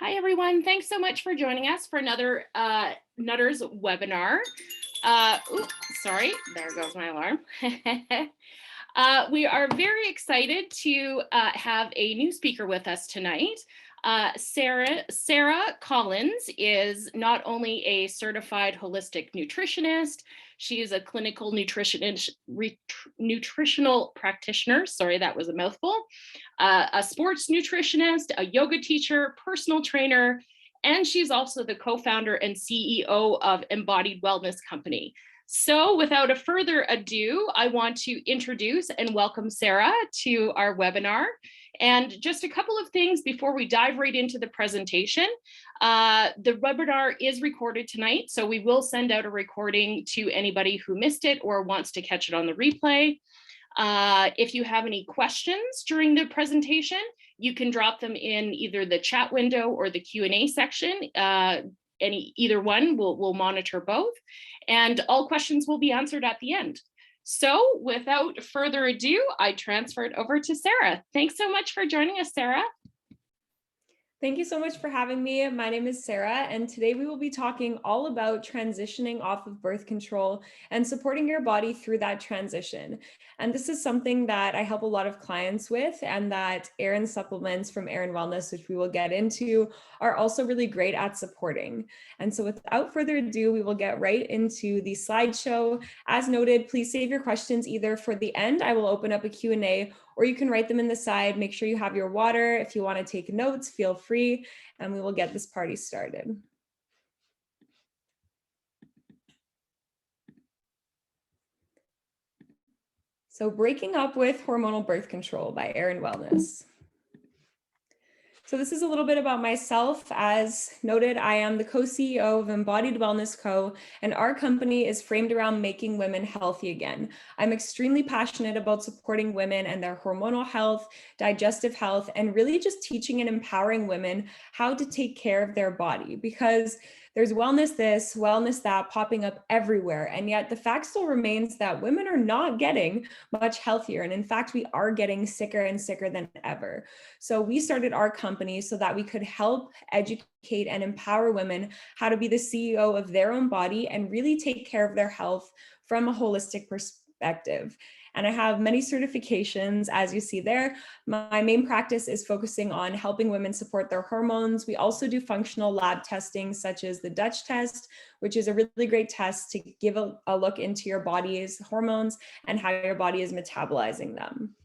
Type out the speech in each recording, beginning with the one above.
Hi, everyone. Thanks so much for joining us for another Nutters webinar. Sorry, there goes my alarm. We are very excited to have a new speaker with us tonight. Sarah Collins is not only a certified holistic nutritionist, she is a clinical nutritional practitioner. Sorry, that was a mouthful. A sports nutritionist, a yoga teacher, personal trainer, and she's also the co-founder and CEO of Embodied Wellness Company. So without a further ado, I want to introduce and welcome Sarah to our webinar. And just a couple of things before we dive right into the presentation. The webinar is recorded tonight, so we will send out a recording to anybody who missed it or wants to catch it on the replay. If you have any questions during the presentation, you can drop them in either the chat window or the Q&A section. Either one, we'll monitor both, and all questions will be answered at the end. So without further ado, I transfer it over to Sarah. Thanks so much for joining us, Sarah. Thank you so much for having me. My name is Sarah, and today we will be talking all about transitioning off of birth control and supporting your body through that transition. And this is something that I help a lot of clients with, and that Aeryon supplements from Aeryon Wellness, which we will get into, are also really great at supporting. And so without further ado, we will get right into the slideshow. As noted, please save your questions either for the end. I will open up a Q&A, or you can write them in the side. Make sure you have your water. If you want to take notes, feel free, and we will get this party started. So breaking up with hormonal birth control by Aeryon Wellness. So this is a little bit about myself. As noted, I am the co-CEO of Embodied Wellness Co., and our company is framed around making women healthy again. I'm extremely passionate about supporting women and their hormonal health, digestive health, and really just teaching and empowering women how to take care of their body, because there's wellness this, wellness that popping up everywhere. And yet the fact still remains that women are not getting much healthier. And in fact, we are getting sicker and sicker than ever. So we started our company so that we could help educate and empower women how to be the CEO of their own body and really take care of their health from a holistic perspective. And I have many certifications, as you see there. My main practice is focusing on helping women support their hormones. We also do functional lab testing, such as the Dutch test, which is a really great test to give a look into your body's hormones and how your body is metabolizing them.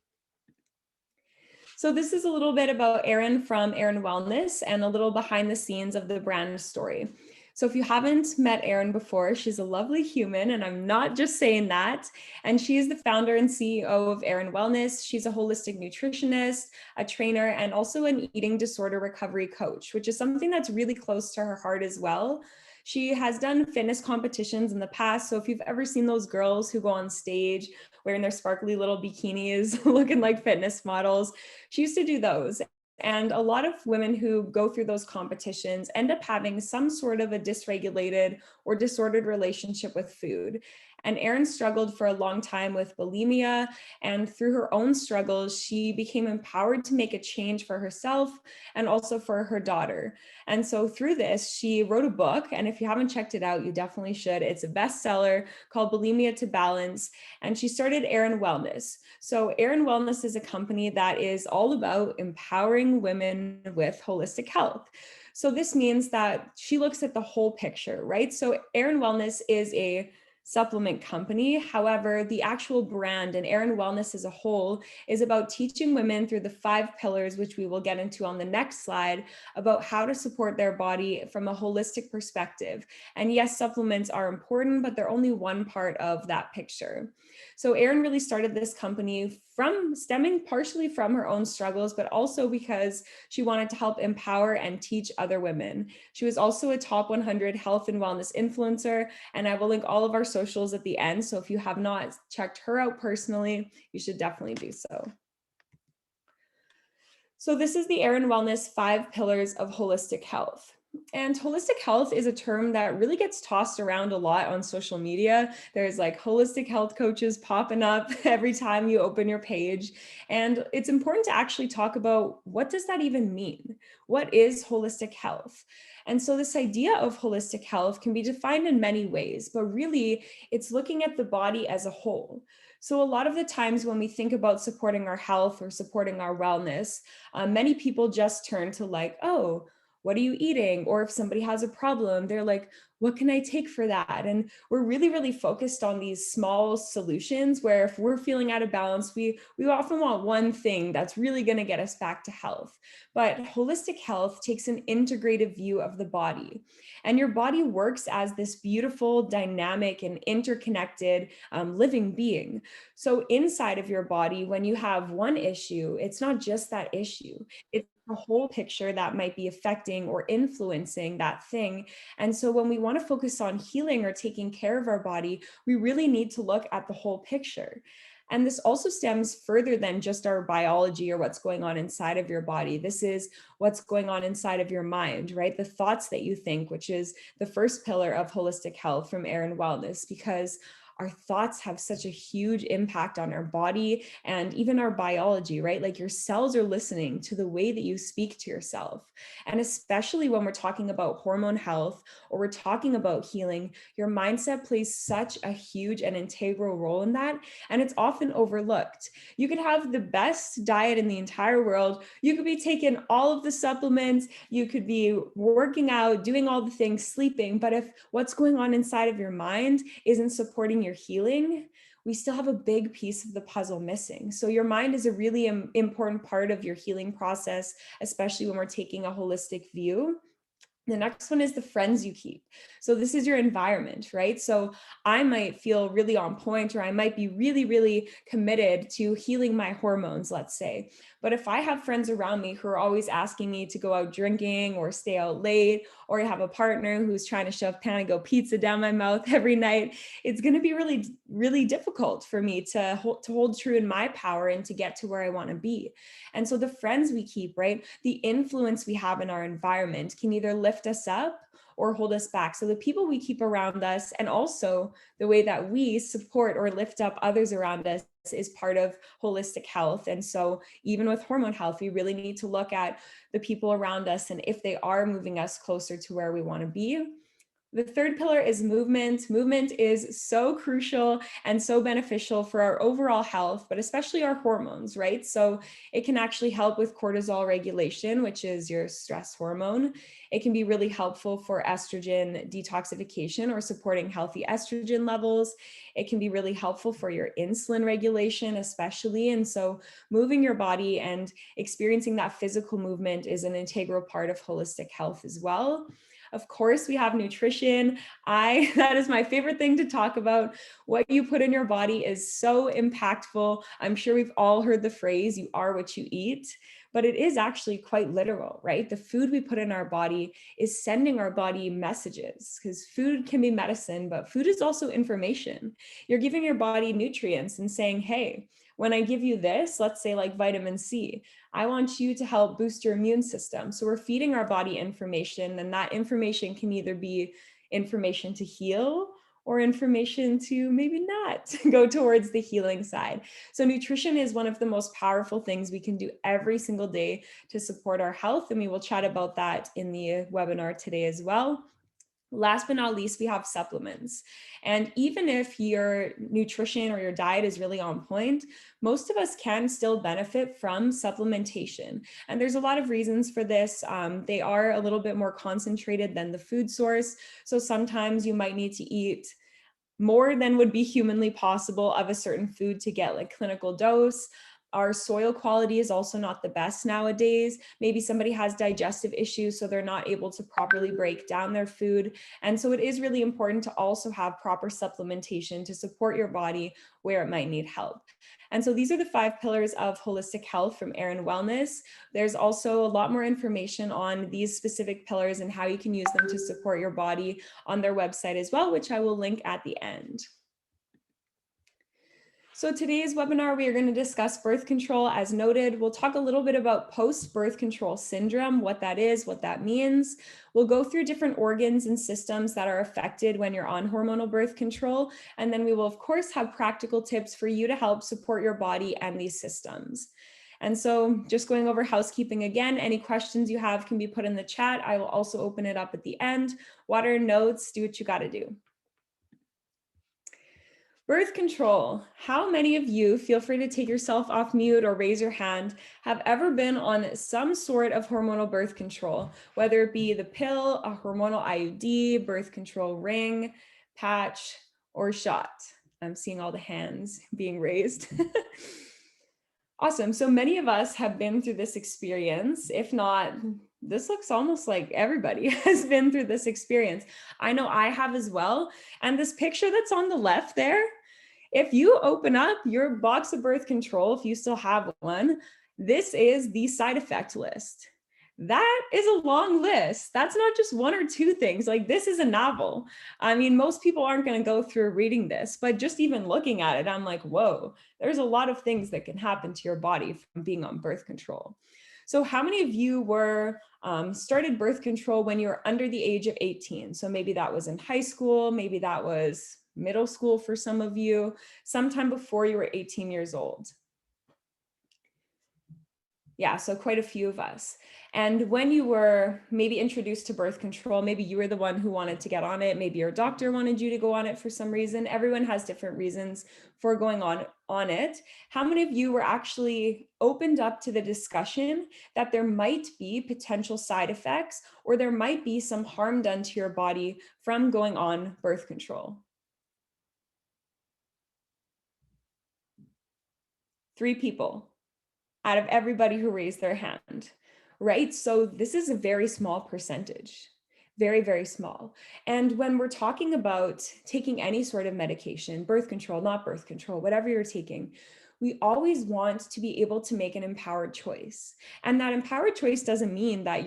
So this is a little bit about Aeryon from Aeryon Wellness and a little behind the scenes of the brand story. So if you haven't met Aeryon before, she's a lovely human, and I'm not just saying that. And she is the founder and CEO of Aeryon Wellness. She's a holistic nutritionist, a trainer, and also an eating disorder recovery coach, which is something that's really close to her heart as well. She has done fitness competitions in the past. So if you've ever seen those girls who go on stage wearing their sparkly little bikinis, looking like fitness models, she used to do those. And a lot of women who go through those competitions end up having some sort of a dysregulated or disordered relationship with food. And Aeryon struggled for a long time with bulimia, and through her own struggles, she became empowered to make a change for herself and also for her daughter. And so through this, she wrote a book, and if you haven't checked it out, you definitely should. It's a bestseller called Bulimia to Balance, and she started Aeryon Wellness. So Aeryon Wellness is a company that is all about empowering women with holistic health. So this means that she looks at the whole picture, right? So Aeryon Wellness is a supplement company. However, the actual brand and Aeryon Wellness as a whole is about teaching women through the 5 pillars, which we will get into on the next slide, about how to support their body from a holistic perspective. And yes, supplements are important, but they're only one part of that picture. So Aeryon really started this company stemming partially from her own struggles, but also because she wanted to help empower and teach other women. She was also a top 100 health and wellness influencer, and I will link all of our socials at the end. So if you have not checked her out personally, you should definitely do so. So this is the Aeryon Wellness 5 pillars of holistic health. And holistic health is a term that really gets tossed around a lot on social media. There's like holistic health coaches popping up every time you open your page. And it's important to actually talk about, what does that even mean? What is holistic health? And so this idea of holistic health can be defined in many ways, but really it's looking at the body as a whole. So a lot of the times when we think about supporting our health or supporting our wellness, many people just turn to like, oh, what are you eating? Or if somebody has a problem, they're like, what can I take for that? And we're really, really focused on these small solutions where if we're feeling out of balance, we often want one thing that's really going to get us back to health. But holistic health takes an integrative view of the body. And your body works as this beautiful, dynamic, and interconnected living being. So inside of your body, when you have one issue, it's not just that issue. It's the whole picture that might be affecting or influencing that thing. And so when we want to focus on healing or taking care of our body, we really need to look at the whole picture. And this also stems further than just our biology or what's going on inside of your body. This is what's going on inside of your mind, right? The thoughts that you think, which is the first pillar of holistic health from Aeryon Wellness, because our thoughts have such a huge impact on our body and even our biology, right? Like your cells are listening to the way that you speak to yourself. And especially when we're talking about hormone health or we're talking about healing, your mindset plays such a huge and integral role in that. And it's often overlooked. You could have the best diet in the entire world. You could be taking all of the supplements. You could be working out, doing all the things, sleeping. But if what's going on inside of your mind isn't supporting your healing, we still have a big piece of the puzzle missing. So your mind is a really important part of your healing process, especially when we're taking a holistic view. The next one is the friends you keep. So this is your environment, right? So I might feel really on point, or I might be really, really committed to healing my hormones, let's say. But if I have friends around me who are always asking me to go out drinking or stay out late, or I have a partner who's trying to shove Panago pizza down my mouth every night, it's going to be really, really difficult for me to hold true in my power and to get to where I want to be. And so the friends we keep, right? The influence we have in our environment can either lift us up or hold us back. So the people we keep around us, and also the way that we support or lift up others around us, is part of holistic health. And so even with hormone health, we really need to look at the people around us and if they are moving us closer to where we want to be. The third pillar is movement. Movement is so crucial and so beneficial for our overall health, but especially our hormones, right? So it can actually help with cortisol regulation, which is your stress hormone. It can be really helpful for estrogen detoxification or supporting healthy estrogen levels. It can be really helpful for your insulin regulation, especially. And so moving your body and experiencing that physical movement is an integral part of holistic health as well. Of course, we have nutrition. That is my favorite thing to talk about. What you put in your body is so impactful. I'm sure we've all heard the phrase, you are what you eat, but it is actually quite literal, right? The food we put in our body is sending our body messages, because food can be medicine, but food is also information. You're giving your body nutrients and saying, hey, when I give you this, let's say like vitamin C, I want you to help boost your immune system. So we're feeding our body information, and that information can either be information to heal or information to maybe not go towards the healing side. So nutrition is one of the most powerful things we can do every single day to support our health. And we will chat about that in the webinar today as well. Last but not least, we have supplements. And even if your nutrition or your diet is really on point, most of us can still benefit from supplementation. And there's a lot of reasons for this. They are a little bit more concentrated than the food source. So sometimes you might need to eat more than would be humanly possible of a certain food to get like clinical dose. Our soil quality is also not the best nowadays. Maybe somebody has digestive issues, so they're not able to properly break down their food. And so it is really important to also have proper supplementation to support your body where it might need help. And so these are the 5 pillars of holistic health from Aeryon Wellness. There's also a lot more information on these specific pillars and how you can use them to support your body on their website as well, which I will link at the end. So today's webinar, we are going to discuss birth control as noted. We'll talk a little bit about post-birth control syndrome, what that is, what that means. We'll go through different organs and systems that are affected when you're on hormonal birth control. And then we will, of course, have practical tips for you to help support your body and these systems. And so just going over housekeeping again, any questions you have can be put in the chat. I will also open it up at the end. Water, notes, do what you got to do. Birth control. How many of you, feel free to take yourself off mute or raise your hand, have ever been on some sort of hormonal birth control, whether it be the pill, a hormonal IUD, birth control ring, patch, or shot? I'm seeing all the hands being raised. Awesome. So many of us have been through this experience. If not, this looks almost like everybody has been through this experience. I know I have as well. And this picture that's on the left there, if you open up your box of birth control, if you still have one, this is the side effect list. That is a long list. That's not just one or two things. Like, this is a novel. I mean, most people aren't going to go through reading this, but just even looking at it, I'm like, whoa, there's a lot of things that can happen to your body from being on birth control. So how many of you were started birth control when you were under the age of 18? So maybe that was in high school, maybe that was middle school for some of you, sometime before you were 18 years old. Yeah, so quite a few of us. And when you were maybe introduced to birth control, maybe you were the one who wanted to get on it, maybe your doctor wanted you to go on it for some reason. Everyone has different reasons for going on it. How many of you were actually opened up to the discussion that there might be potential side effects or there might be some harm done to your body from going on birth control? 3 people out of everybody who raised their hand, right? So this is a very small percentage, very, very small. And when we're talking about taking any sort of medication, birth control, not birth control, whatever you're taking, we always want to be able to make an empowered choice. And that empowered choice doesn't mean that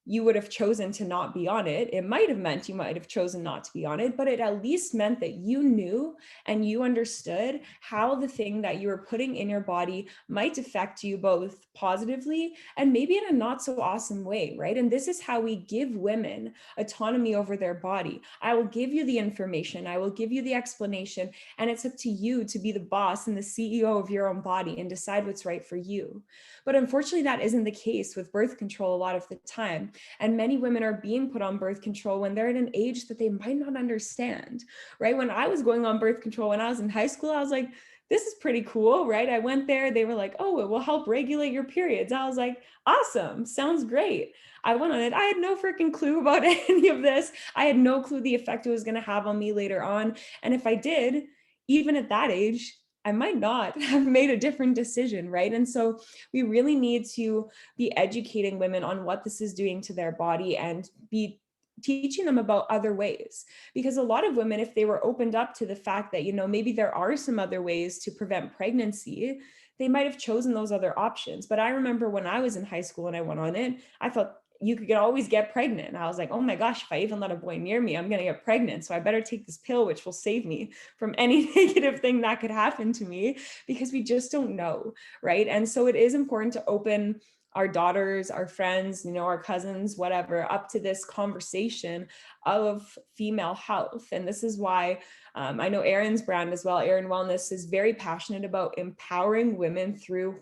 you would have chosen to not be on it. It might have meant you might have chosen not to be on it, but it at least meant that you knew and you understood how the thing that you were putting in your body might affect you both positively and maybe in a not so awesome way, right? And this is how we give women autonomy over their body. I will give you the information, I will give you the explanation, and it's up to you to be the boss and the CEO of your own body and decide what's right for you. But unfortunately, that isn't the case with birth control a lot of the time. And many women are being put on birth control when they're at an age that they might not understand, right? When I was going on birth control, when I was in high school, I was like, this is pretty cool, right? I went there, they were like, oh, it will help regulate your periods. I was like, awesome, sounds great. I went on it. I had no freaking clue about any of this. I had no clue the effect it was going to have on me later on. And if I did, even at that age, I might not have made a different decision, right? And so we really need to be educating women on what this is doing to their body and be teaching them about other ways. Because a lot of women, if they were opened up to the fact that, maybe there are some other ways to prevent pregnancy, they might have chosen those other options. But I remember when I was in high school and I went on it, I thought, you could always get pregnant. And I was like, oh my gosh, if I even let a boy near me, I'm going to get pregnant. So I better take this pill, which will save me from any negative thing that could happen to me, because we just don't know, right? And so it is important to open our daughters, our friends, our cousins, whatever, up to this conversation of female health. And this is why I know Aeryon's brand as well, Aeryon Wellness, is very passionate about empowering women through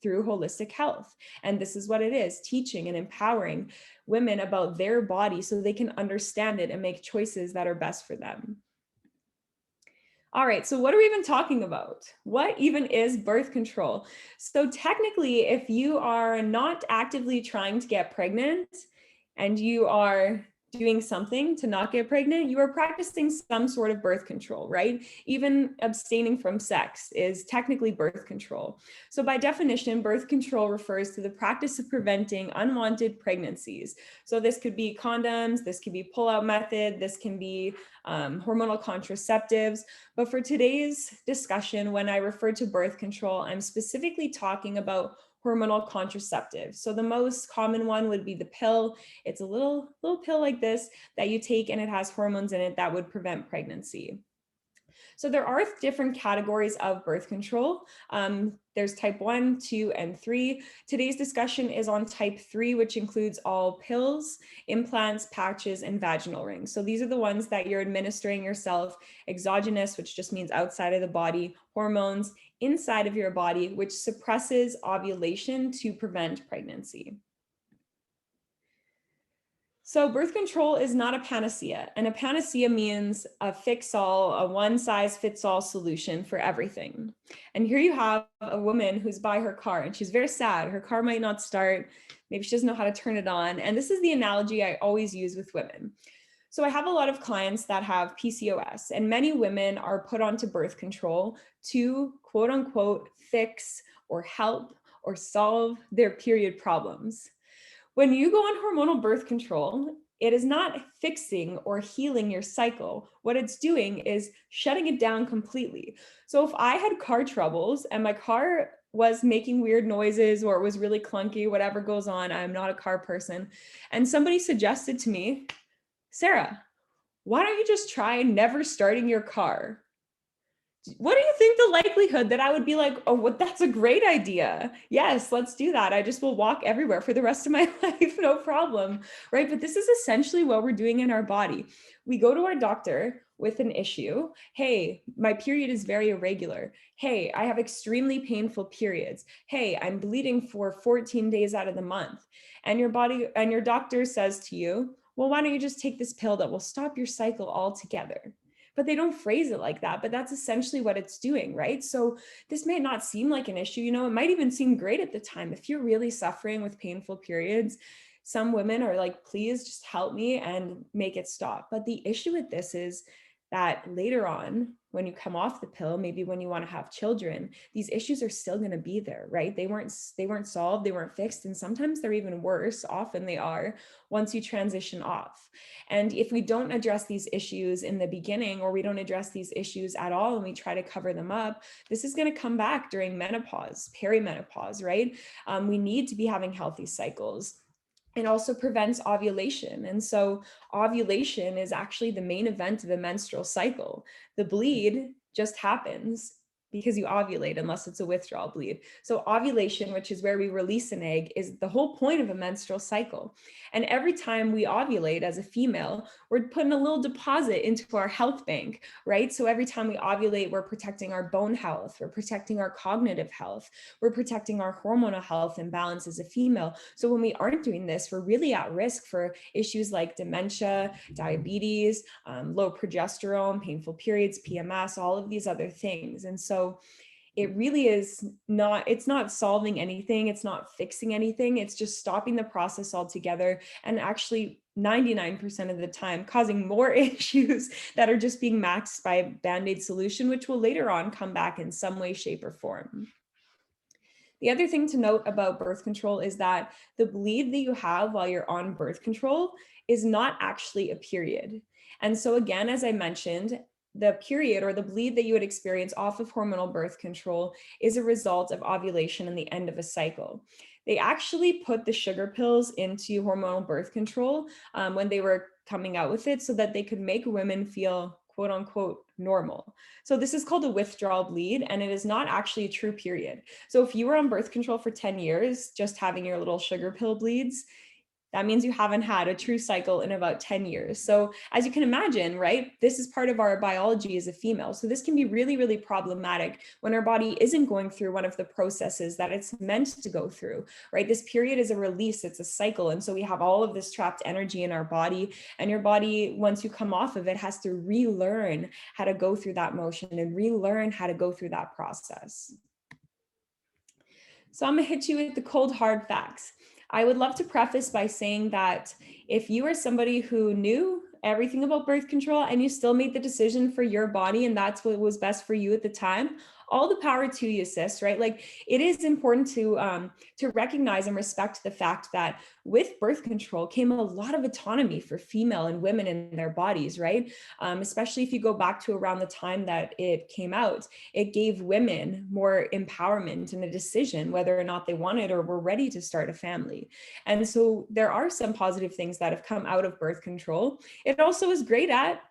holistic health. And this is what it is, teaching and empowering women about their body so they can understand it and make choices that are best for them. All right, so what are we even talking about? What even is birth control? So technically, if you are not actively trying to get pregnant and you are doing something to not get pregnant, you are practicing some sort of birth control, right? Even abstaining from sex is technically birth control. So by definition, birth control refers to the practice of preventing unwanted pregnancies. So this could be condoms, this could be pull-out method, this can be hormonal contraceptives. But for today's discussion, when I refer to birth control, I'm specifically talking about hormonal contraceptives. So the most common one would be the pill. It's a little pill like this that you take, and it has hormones in it that would prevent pregnancy. So there are different categories of birth control. There's type 1, 2, and 3. Today's discussion is on type 3, which includes all pills, implants, patches, and vaginal rings. So these are the ones that you're administering yourself, exogenous, which just means outside of the body, hormones inside of your body, which suppresses ovulation to prevent pregnancy. So birth control is not a panacea, and a panacea means a fix-all, a one-size-fits-all solution for everything. And here you have a woman who's by her car, and she's very sad. Her car might not start. Maybe she doesn't know how to turn it on. And this is the analogy I always use with women. So I have a lot of clients that have PCOS, and many women are put onto birth control to quote unquote fix or help or solve their period problems. When you go on hormonal birth control, it is not fixing or healing your cycle. What it's doing is shutting it down completely. So if I had car troubles and my car was making weird noises or it was really clunky, whatever goes on, I'm not a car person, and somebody suggested to me, Sarah, why don't you just try never starting your car? What do you think the likelihood that I would be like, oh, what, that's a great idea. Yes, let's do that. I just will walk everywhere for the rest of my life, no problem, right? But this is essentially what we're doing in our body. We go to our doctor with an issue. Hey, my period is very irregular. Hey, I have extremely painful periods. Hey, I'm bleeding for 14 days out of the month. And your body and your doctor says to you, well, why don't you just take this pill that will stop your cycle altogether? But they don't phrase it like that, but that's essentially what it's doing, right? So this may not seem like an issue, it might even seem great at the time. If you're really suffering with painful periods, some women are like, please just help me and make it stop. But the issue with this is that later on, when you come off the pill, maybe when you want to have children, these issues are still going to be there, right? They weren't solved, they weren't fixed, and sometimes they're even worse. Often they are once you transition off. And if we don't address these issues in the beginning, or we don't address these issues at all, and we try to cover them up, this is going to come back during menopause, perimenopause, right? We need to be having healthy cycles. It also prevents ovulation. And so ovulation is actually the main event of a menstrual cycle. The bleed just happens because you ovulate, unless it's a withdrawal bleed. So ovulation, which is where we release an egg, is the whole point of a menstrual cycle. And every time we ovulate as a female, we're putting a little deposit into our health bank, right? So every time we ovulate, we're protecting our bone health, we're protecting our cognitive health, we're protecting our hormonal health and balance as a female. So when we aren't doing this, we're really at risk for issues like dementia, diabetes, low progesterone, painful periods, PMS, all of these other things. And so it really is not, it's not solving anything. It's not fixing anything. It's just stopping the process altogether, and actually 99% of the time causing more issues that are just being maxed by a Band-Aid solution, which will later on come back in some way, shape, or form. The other thing to note about birth control is that the bleed that you have while you're on birth control is not actually a period. And so again, as I mentioned, the period or the bleed that you would experience off of hormonal birth control is a result of ovulation and the end of a cycle. They actually put the sugar pills into hormonal birth control when they were coming out with it, so that they could make women feel quote unquote normal. So this is called a withdrawal bleed, and it is not actually a true period. So if you were on birth control for 10 years, just having your little sugar pill bleeds, that means you haven't had a true cycle in about 10 years. So as you can imagine, right, this is part of our biology as a female. So this can be really, really problematic when our body isn't going through one of the processes that it's meant to go through, right? This period is a release, it's a cycle. And so we have all of this trapped energy in our body, and your body, once you come off of it, has to relearn how to go through that motion and relearn how to go through that process. So I'm gonna hit you with the cold, hard facts. I would love to preface by saying that if you are somebody who knew everything about birth control and you still made the decision for your body and that's what was best for you at the time, all the power to you, sis, right? Like, it is important to recognize and respect the fact that with birth control came a lot of autonomy for female and women in their bodies, right? Especially if you go back to around the time that it came out, it gave women more empowerment and a decision whether or not they wanted or were ready to start a family. And so there are some positive things that have come out of birth control. It also is great at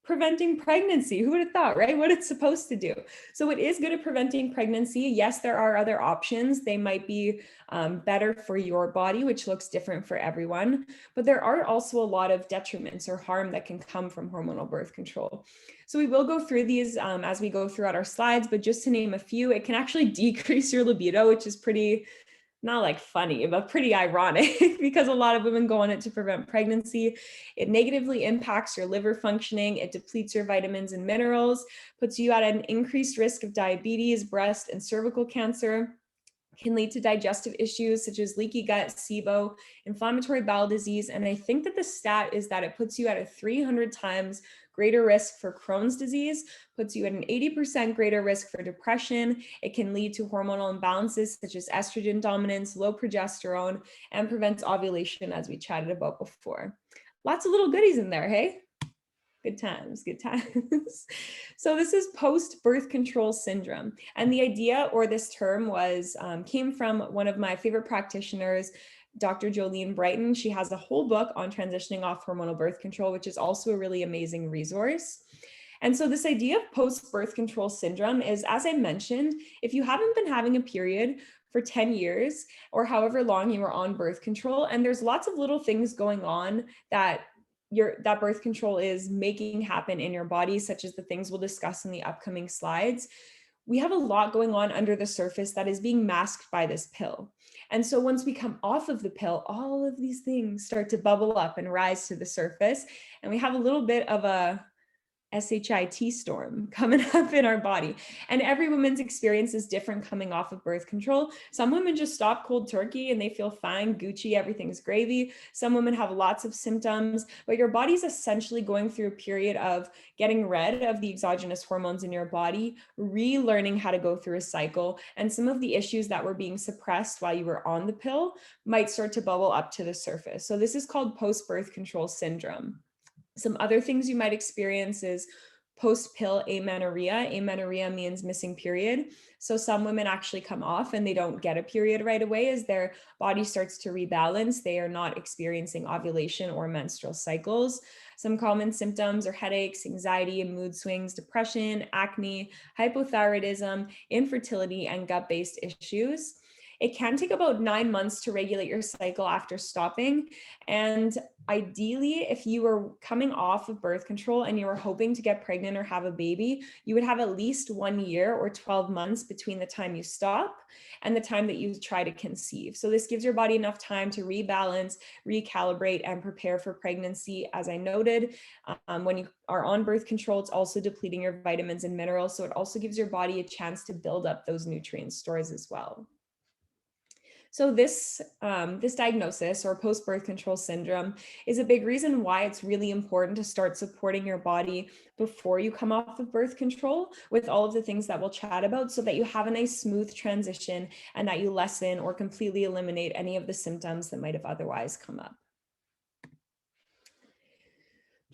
preventing pregnancy. Who would have thought, right? What it's supposed to do. So it is good at preventing pregnancy. Yes, there are other options. They might be better for your body, which looks different for everyone. But there are also a lot of detriments or harm that can come from hormonal birth control. So we will go through these as we go throughout our slides, but just to name a few, it can actually decrease your libido, which is pretty, not like funny, but pretty ironic because a lot of women go on it to prevent pregnancy. It negatively impacts your liver functioning. It depletes your vitamins and minerals, puts you at an increased risk of diabetes, breast and cervical cancer, can lead to digestive issues such as leaky gut, SIBO, inflammatory bowel disease. And I think that the stat is that it puts you at a 300 times greater risk for Crohn's disease, puts you at an 80% greater risk for depression. It can lead to hormonal imbalances such as estrogen dominance, low progesterone, and prevents ovulation, as we chatted about before. Lots of little goodies in there, hey? Good times, good times. So this is post-birth control syndrome. And the idea, or this term, came from one of my favorite practitioners, Dr. Jolene Brighton. She has a whole book on transitioning off hormonal birth control, which is also a really amazing resource. And so this idea of post-birth control syndrome is, as I mentioned, if you haven't been having a period for 10 years or however long you were on birth control, and there's lots of little things going on that birth control is making happen in your body, such as the things we'll discuss in the upcoming slides, we have a lot going on under the surface that is being masked by this pill. And so once we come off of the pill, all of these things start to bubble up and rise to the surface. And we have a little bit of a SHIT storm coming up in our body. And every woman's experience is different coming off of birth control. Some women just stop cold turkey and they feel fine, Gucci, everything's gravy. Some women have lots of symptoms, but your body's essentially going through a period of getting rid of the exogenous hormones in your body, relearning how to go through a cycle. And some of the issues that were being suppressed while you were on the pill might start to bubble up to the surface. So this is called post-birth control syndrome. Some other things you might experience is post-pill amenorrhea. Amenorrhea means missing period. So some women actually come off and they don't get a period right away as their body starts to rebalance. They are not experiencing ovulation or menstrual cycles. Some common symptoms are headaches, anxiety, mood swings, depression, acne, hypothyroidism, infertility, and gut-based issues. It can take about 9 months to regulate your cycle after stopping. And ideally, if you were coming off of birth control and you were hoping to get pregnant or have a baby, you would have at least 1 year or 12 months between the time you stop and the time that you try to conceive. So this gives your body enough time to rebalance, recalibrate, and prepare for pregnancy. As I noted, when you are on birth control, it's also depleting your vitamins and minerals. So it also gives your body a chance to build up those nutrient stores as well. So this diagnosis, or post-birth control syndrome, is a big reason why it's really important to start supporting your body before you come off of birth control with all of the things that we'll chat about, so that you have a nice smooth transition and that you lessen or completely eliminate any of the symptoms that might have otherwise come up.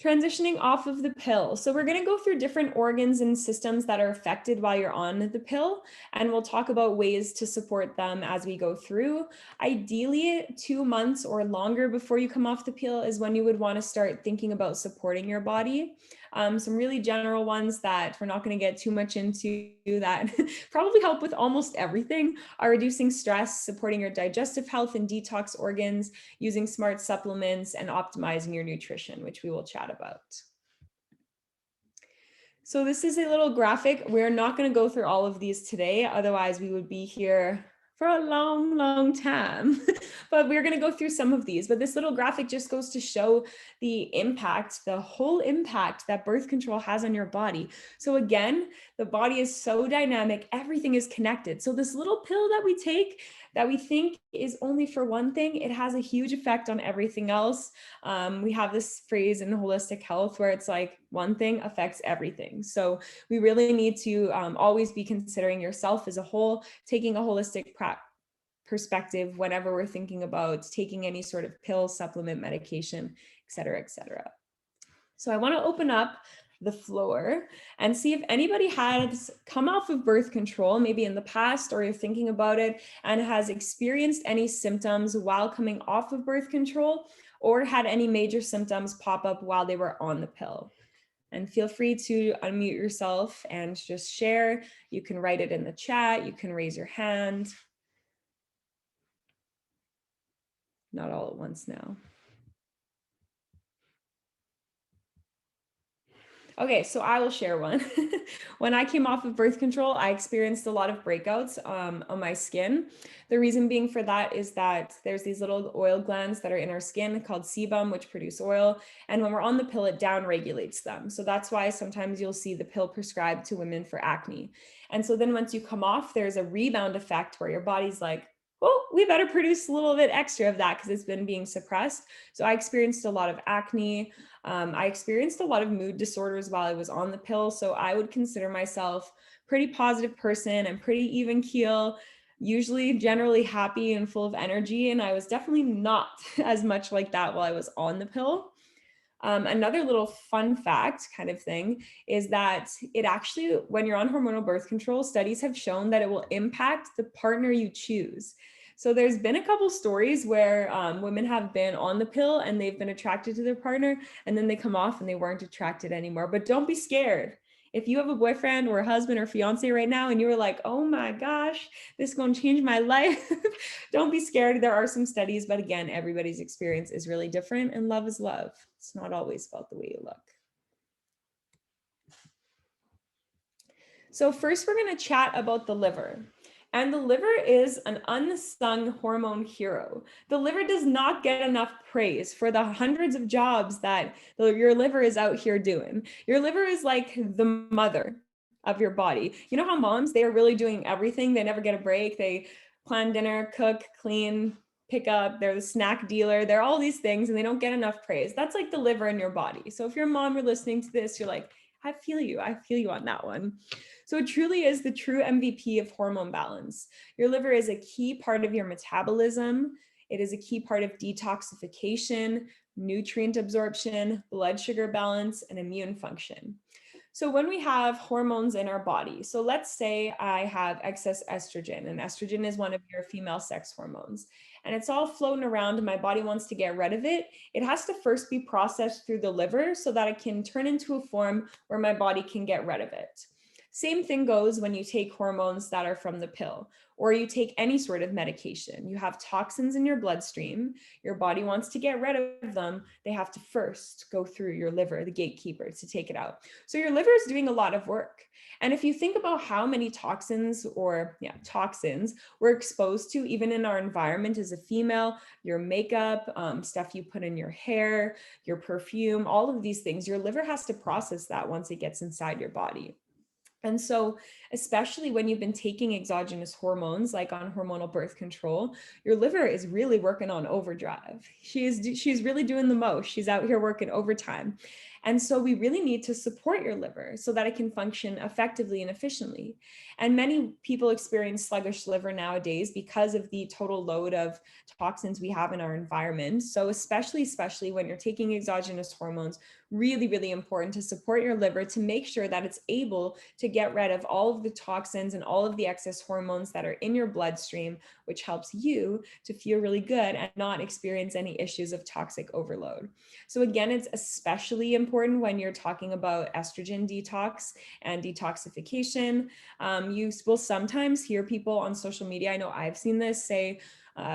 Transitioning off of the pill. So we're going to go through different organs and systems that are affected while you're on the pill, and we'll talk about ways to support them as we go through. Ideally, 2 months or longer before you come off the pill is when you would want to start thinking about supporting your body. Some really general ones that we're not going to get too much into that probably help with almost everything are reducing stress, supporting your digestive health and detox organs, using smart supplements, and optimizing your nutrition, which we will chat about. So this is a little graphic. We're not going to go through all of these today, otherwise we would be here for a long, long time. But we're going to go through some of these. But this little graphic just goes to show the impact, the whole impact that birth control has on your body. So again, the body is so dynamic, everything is connected. So this little pill that we take, that we think is only for one thing, it has a huge effect on everything else. We have this phrase in holistic health where it's like one thing affects everything. So we really need to always be considering yourself as a whole, taking a holistic perspective whenever we're thinking about taking any sort of pill, supplement, medication, et cetera, et cetera. So I want to open up the floor and see if anybody has come off of birth control, maybe in the past, or you're thinking about it and has experienced any symptoms while coming off of birth control, or had any major symptoms pop up while they were on the pill. And feel free to unmute yourself and just share. You can write it in the chat. You can raise your hand. Not all at once now. Okay, so I will share one. When I came off of birth control, I experienced a lot of breakouts on my skin. The reason being for that is that there's these little oil glands that are in our skin called sebum, which produce oil. And when we're on the pill, it down regulates them. So that's why sometimes you'll see the pill prescribed to women for acne. And so then once you come off, there's a rebound effect where your body's like, well, we better produce a little bit extra of that because it's been being suppressed. So I experienced a lot of acne. I experienced a lot of mood disorders while I was on the pill. So I would consider myself a pretty positive person and pretty even keel, usually generally happy and full of energy. And I was definitely not as much like that while I was on the pill. Another little fun fact kind of thing is that it actually, when you're on hormonal birth control, studies have shown that it will impact the partner you choose. So there's been a couple stories where women have been on the pill and they've been attracted to their partner, and then they come off and they weren't attracted anymore. But don't be scared. If you have a boyfriend or a husband or fiance right now and you're like, oh my gosh, this is going to change my life, don't be scared. There are some studies, but again, everybody's experience is really different, and love is love. It's not always about the way you look. So first we're going to chat about the liver. And the liver is an unsung hormone hero. The liver does not get enough praise for the hundreds of jobs that your liver is out here doing. Your liver is like the mother of your body. You know how moms, they are really doing everything. They never get a break. They plan dinner, cook, clean, pick up, they're the snack dealer, they're all these things and they don't get enough praise. That's like the liver in your body. So if you're a mom, you're listening to this, you're like, I feel you on that one. So it truly is the true MVP of hormone balance. Your liver is a key part of your metabolism. It is a key part of detoxification, nutrient absorption, blood sugar balance, and immune function. So when we have hormones in our body, so let's say I have excess estrogen, and estrogen is one of your female sex hormones, and it's all floating around and my body wants to get rid of it. It has to first be processed through the liver so that it can turn into a form where my body can get rid of it. Same thing goes when you take hormones that are from the pill, or you take any sort of medication. You have toxins in your bloodstream, your body wants to get rid of them, they have to first go through your liver, the gatekeeper, to take it out. So your liver is doing a lot of work. And if you think about how many toxins we're exposed to, even in our environment as a female, your makeup, stuff you put in your hair, your perfume, all of these things, your liver has to process that once it gets inside your body. And so, especially when you've been taking exogenous hormones, like on hormonal birth control, your liver is really working on overdrive. She's really doing the most. She's out here working overtime. And so we really need to support your liver so that it can function effectively and efficiently. And many people experience sluggish liver nowadays because of the total load of toxins we have in our environment. So especially when you're taking exogenous hormones, really, really important to support your liver to make sure that it's able to get rid of all of the toxins and all of the excess hormones that are in your bloodstream, which helps you to feel really good and not experience any issues of toxic overload. So again, it's especially important when you're talking about estrogen detox and detoxification. You will sometimes hear people on social media, I know I've seen this, say,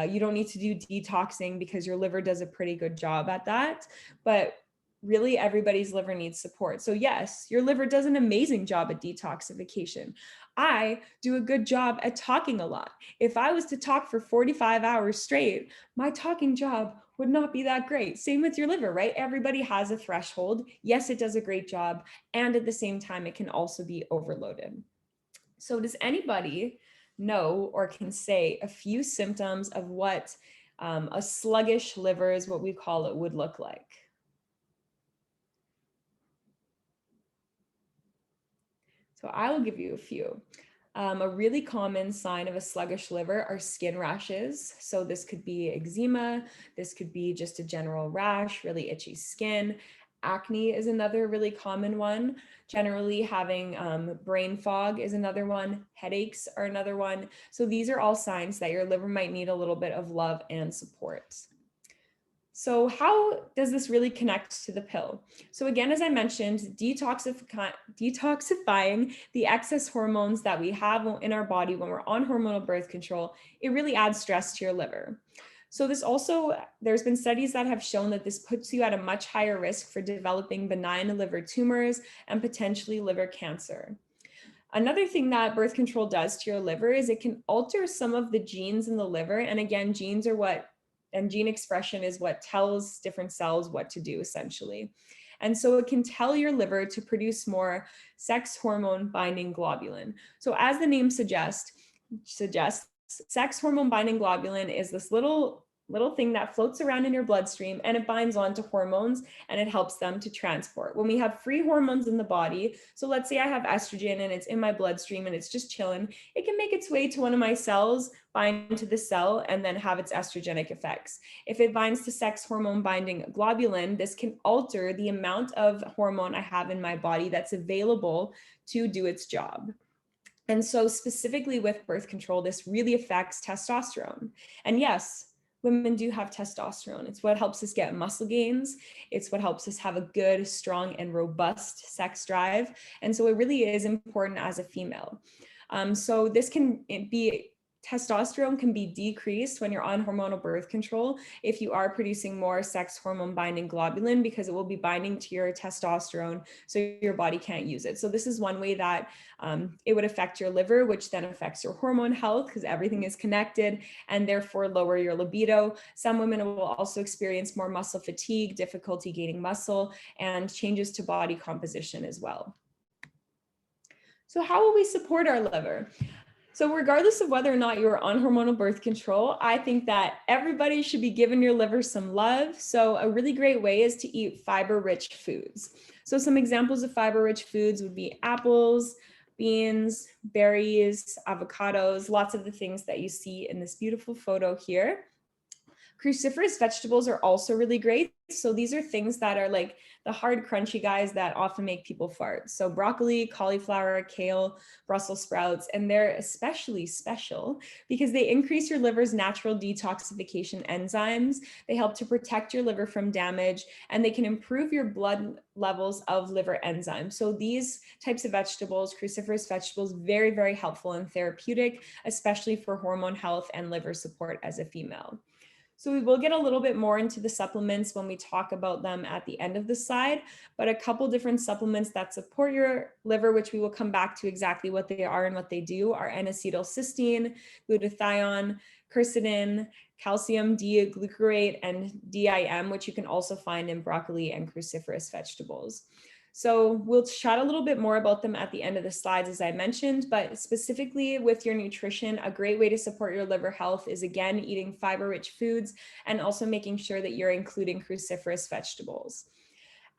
you don't need to do detoxing because your liver does a pretty good job at that. But really, everybody's liver needs support. So yes, your liver does an amazing job at detoxification. I do a good job at talking a lot. If I was to talk for 45 hours straight, my talking job would not be that great. Same with your liver, right? Everybody has a threshold. Yes, it does a great job. And at the same time, it can also be overloaded. So does anybody know or can say a few symptoms of what a sluggish liver, is what we call it, would look like? So I will give you a few. A really common sign of a sluggish liver are skin rashes. So this could be eczema, this could be just a general rash, really itchy skin. Acne is another really common one. Generally having brain fog is another one. Headaches are another one. So these are all signs that your liver might need a little bit of love and support. So how does this really connect to the pill? So again, as I mentioned, detoxifying the excess hormones that we have in our body when we're on hormonal birth control, it really adds stress to your liver. So this also, there's been studies that have shown that this puts you at a much higher risk for developing benign liver tumors and potentially liver cancer. Another thing that birth control does to your liver is it can alter some of the genes in the liver. And again, genes are and gene expression is what tells different cells what to do essentially. And so it can tell your liver to produce more sex hormone binding globulin. So as the name suggests, sex hormone binding globulin is this little thing that floats around in your bloodstream, and it binds onto hormones and it helps them to transport. When we have free hormones in the body, so let's say I have estrogen and it's in my bloodstream and it's just chilling, it can make its way to one of my cells, bind to the cell, and then have its estrogenic effects. If it binds to sex hormone binding globulin, this can alter the amount of hormone I have in my body that's available to do its job. And so specifically with birth control, this really affects testosterone. And yes, women do have testosterone. It's what helps us get muscle gains. It's what helps us have a good, strong, and robust sex drive. And so it really is important as a female. So this can be, testosterone can be decreased when you're on hormonal birth control if you are producing more sex hormone binding globulin, because it will be binding to your testosterone, so your body can't use it. So this is one way that it would affect your liver, which then affects your hormone health, because everything is connected, and therefore lower your libido. Some women will also experience more muscle fatigue, difficulty gaining muscle, and changes to body composition as well. So how will we support our liver? So regardless of whether or not you're on hormonal birth control, I think that everybody should be giving your liver some love. So a really great way is to eat fiber-rich foods. So some examples of fiber-rich foods would be apples, beans, berries, avocados, lots of the things that you see in this beautiful photo here. Cruciferous vegetables are also really great. So these are things that are like the hard, crunchy guys that often make people fart. So broccoli, cauliflower, kale, Brussels sprouts, and they're especially special because they increase your liver's natural detoxification enzymes. They help to protect your liver from damage, and they can improve your blood levels of liver enzymes. So these types of vegetables, cruciferous vegetables, very, very helpful and therapeutic, especially for hormone health and liver support as a female. So we will get a little bit more into the supplements when we talk about them at the end of the slide, but a couple different supplements that support your liver, which we will come back to exactly what they are and what they do, are N-acetylcysteine, glutathione, quercetin, calcium D-glucarate, and DIM, which you can also find in broccoli and cruciferous vegetables. So we'll chat a little bit more about them at the end of the slides, as I mentioned, but specifically with your nutrition, a great way to support your liver health is, again, eating fiber-rich foods and also making sure that you're including cruciferous vegetables.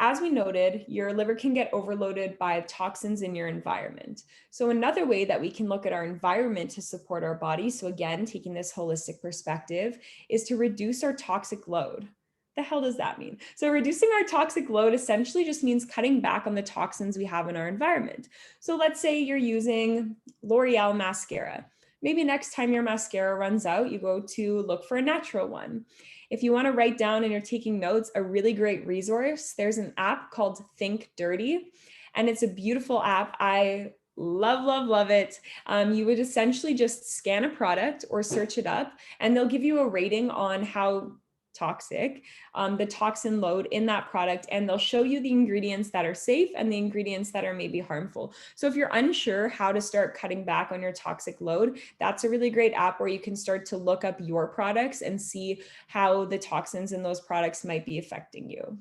As we noted, your liver can get overloaded by toxins in your environment. So another way that we can look at our environment to support our body, so again, taking this holistic perspective, is to reduce our toxic load. The hell does that mean? So reducing our toxic load essentially just means cutting back on the toxins we have in our environment. So let's say you're using L'Oreal mascara. Maybe next time your mascara runs out, you go to look for a natural one. If you want to write down and you're taking notes, a really great resource, there's an app called Think Dirty, and it's a beautiful app. I love it. You would essentially just scan a product or search it up, and they'll give you a rating on how toxic, the toxin load in that product, and they'll show you the ingredients that are safe and the ingredients that are maybe harmful. So if you're unsure how to start cutting back on your toxic load, that's a really great app where you can start to look up your products and see how the toxins in those products might be affecting you.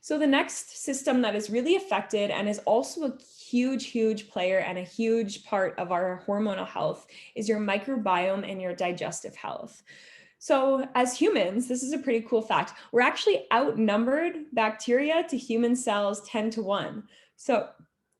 So the next system that is really affected and is also a huge player and a huge part of our hormonal health is your microbiome and your digestive health. So as humans, this is a pretty cool fact. We're actually outnumbered bacteria to human cells 10-1. So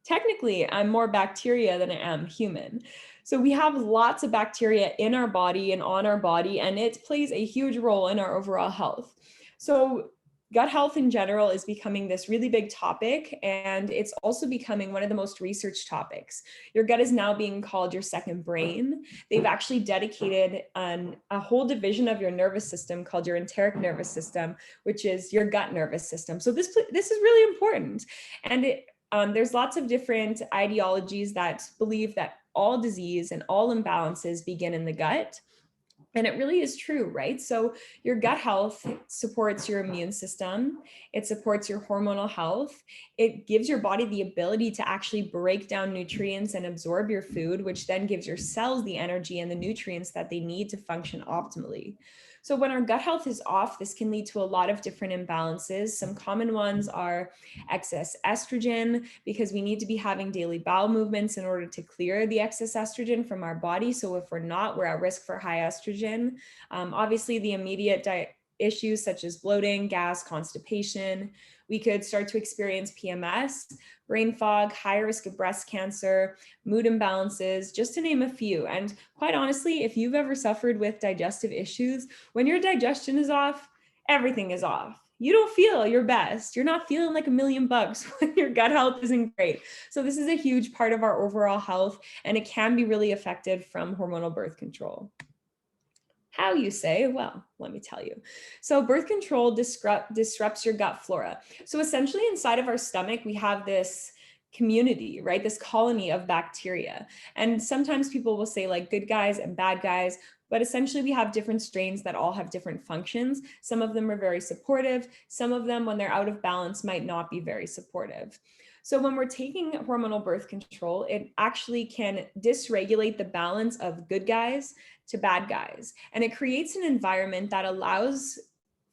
technically, I'm more bacteria than I am human. So we have lots of bacteria in our body and on our body, and it plays a huge role in our overall health. So gut health in general is becoming this really big topic, and it's also becoming one of the most researched topics. Your gut is now being called your second brain. They've actually dedicated a whole division of your nervous system called your enteric nervous system, which is your gut nervous system. So this is really important. And there's lots of different ideologies that believe that all disease and all imbalances begin in the gut. And it really is true, right? So your gut health supports your immune system. It supports your hormonal health. It gives your body the ability to actually break down nutrients and absorb your food, which then gives your cells the energy and the nutrients that they need to function optimally. So when our gut health is off, this can lead to a lot of different imbalances. Some common ones are excess estrogen, because we need to be having daily bowel movements in order to clear the excess estrogen from our body. So if we're not, we're at risk for high estrogen. Obviously, the immediate issues such as bloating, gas, constipation. We could start to experience PMS, brain fog, higher risk of breast cancer, mood imbalances, just to name a few. And quite honestly, if you've ever suffered with digestive issues, when your digestion is off, everything is off. You don't feel your best. You're not feeling like $1,000,000 when your gut health isn't great. So this is a huge part of our overall health, and it can be really affected from hormonal birth control. How, you say? Well, let me tell you. So birth control disrupts your gut flora. So essentially inside of our stomach, we have this community, right? This colony of bacteria. And sometimes people will say like good guys and bad guys, but essentially we have different strains that all have different functions. Some of them are very supportive. Some of them, when they're out of balance, might not be very supportive. So when we're taking hormonal birth control, it actually can dysregulate the balance of good guys to bad guys. And it creates an environment that allows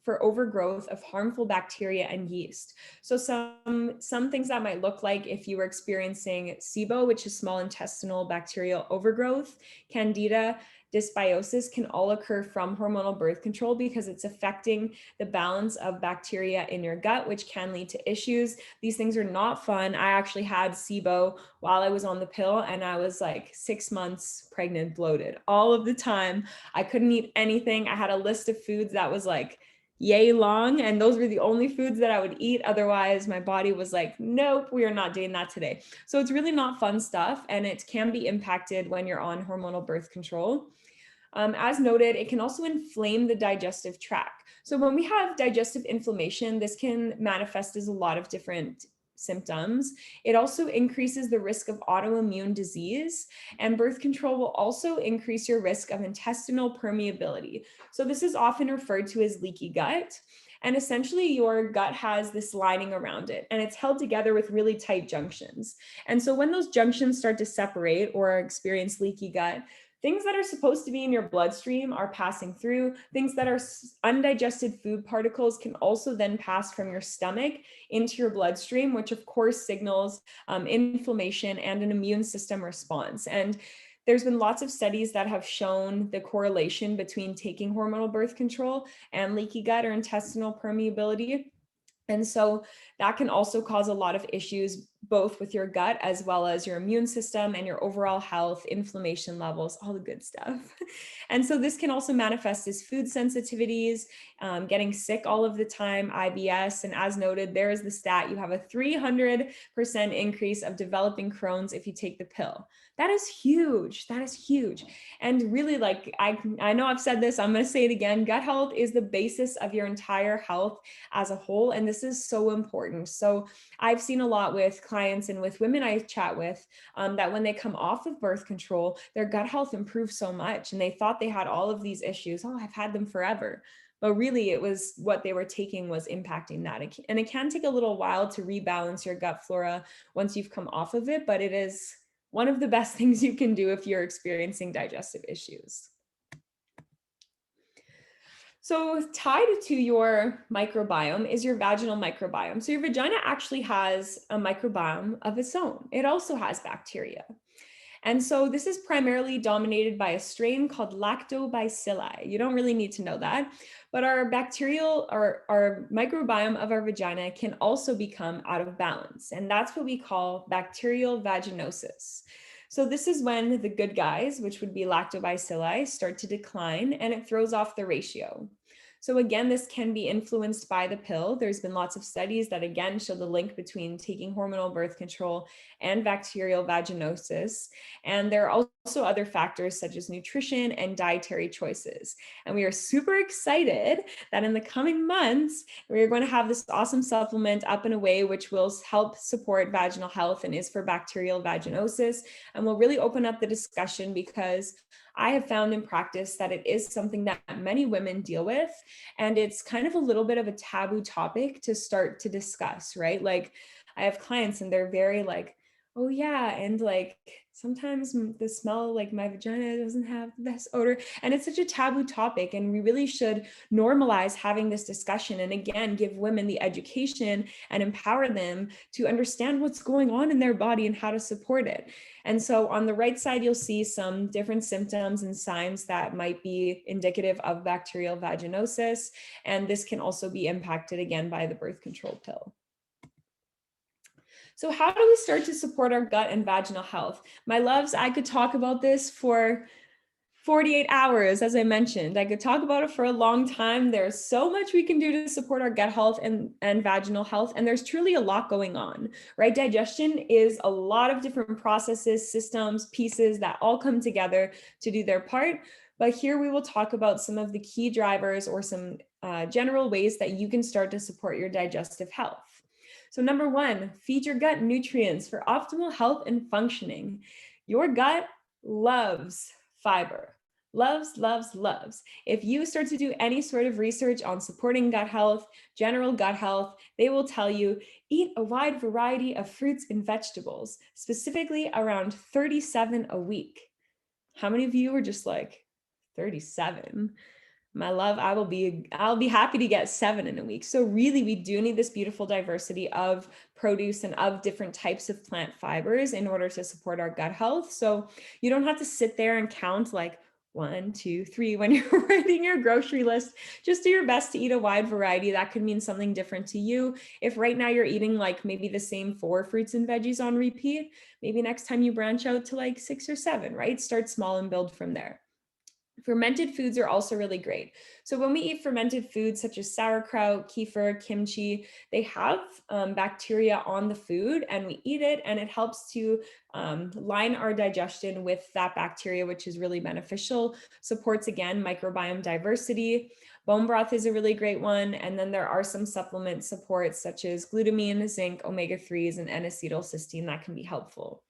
for overgrowth of harmful bacteria and yeast. So some things that might look like if you were experiencing SIBO, which is small intestinal bacterial overgrowth, Candida, dysbiosis, can all occur from hormonal birth control because it's affecting the balance of bacteria in your gut, which can lead to issues. These things are not fun. I actually had SIBO while I was on the pill, and I was like 6 months pregnant, bloated all of the time. I couldn't eat anything. I had a list of foods that was like yay long, and those were the only foods that I would eat. Otherwise, my body was like, nope, we are not doing that today. So it's really not fun stuff, and it can be impacted when you're on hormonal birth control. As noted, it can also inflame the digestive tract. So when we have digestive inflammation, this can manifest as a lot of different symptoms. It also increases the risk of autoimmune disease, and birth control will also increase your risk of intestinal permeability. So this is often referred to as leaky gut. And essentially your gut has this lining around it, and it's held together with really tight junctions. And so when those junctions start to separate or experience leaky gut, things that are supposed to be in your bloodstream are passing through. Things that are undigested food particles can also then pass from your stomach into your bloodstream, which of course signals inflammation and an immune system response. And there's been lots of studies that have shown the correlation between taking hormonal birth control and leaky gut or intestinal permeability. And so that can also cause a lot of issues, both with your gut as well as your immune system and your overall health, inflammation levels, all the good stuff. And so this can also manifest as food sensitivities, getting sick all of the time, IBS. And as noted, there is the stat, you have a 300% increase of developing Crohn's if you take the pill. That is huge. That is huge. And really, like, I know I've said this, I'm going to say it again. Gut health is the basis of your entire health as a whole. And this is so important. So I've seen a lot with clients and with women I chat with that when they come off of birth control, their gut health improves so much. And they thought they had all of these issues. Oh, I've had them forever. But really, it was what they were taking was impacting that. And it can take a little while to rebalance your gut flora once you've come off of it, but it is one of the best things you can do if you're experiencing digestive issues. So tied to your microbiome is your vaginal microbiome. So your vagina actually has a microbiome of its own. It also has bacteria. And so this is primarily dominated by a strain called lactobacilli. You don't really need to know that, but our microbiome of our vagina can also become out of balance. And that's what we call bacterial vaginosis. So this is when the good guys, which would be lactobacilli, start to decline, and it throws off the ratio. So again, this can be influenced by the pill. There's been lots of studies that again show the link between taking hormonal birth control and bacterial vaginosis. And there are also other factors such as nutrition and dietary choices. And we are super excited that in the coming months, we're going to have this awesome supplement up and away, which will help support vaginal health and is for bacterial vaginosis. And will really open up the discussion because I have found in practice that it is something that many women deal with. And it's kind of a little bit of a taboo topic to start to discuss, right? Like I have clients and they're very like, oh yeah, and like sometimes the smell, like my vagina doesn't have the best odor. And it's such a taboo topic. And we really should normalize having this discussion. And again, give women the education and empower them to understand what's going on in their body and how to support it. And so on the right side, you'll see some different symptoms and signs that might be indicative of bacterial vaginosis. And this can also be impacted again by the birth control pill. So how do we start to support our gut and vaginal health? My loves, I could talk about this for 48 hours, as I mentioned. I could talk about it for a long time. There's so much we can do to support our gut health and vaginal health, and there's truly a lot going on, right? Digestion is a lot of different processes, systems, pieces that all come together to do their part. But here we will talk about some of the key drivers or some general ways that you can start to support your digestive health. So number one, feed your gut nutrients for optimal health and functioning. Your gut loves fiber. Loves, loves, loves. If you start to do any sort of research on supporting gut health, general gut health, they will tell you eat a wide variety of fruits and vegetables, specifically around 37 a week. How many of you are just like 37? My love, I'll be happy to get 7 in a week. So really, we do need this beautiful diversity of produce and of different types of plant fibers in order to support our gut health. So you don't have to sit there and count like 1, 2, 3 when you're writing your grocery list. Just do your best to eat a wide variety. That could mean something different to you. If right now you're eating like maybe the same 4 fruits and veggies on repeat, maybe next time you branch out to like 6 or 7, right? Start small and build from there. Fermented foods are also really great. So when we eat fermented foods such as sauerkraut, kefir, kimchi, they have bacteria on the food and we eat it and it helps to line our digestion with that bacteria, which is really beneficial. Supports, again, microbiome diversity. Bone broth is a really great one. And then there are some supplement supports such as glutamine, zinc, omega-3s, and N-acetylcysteine that can be helpful.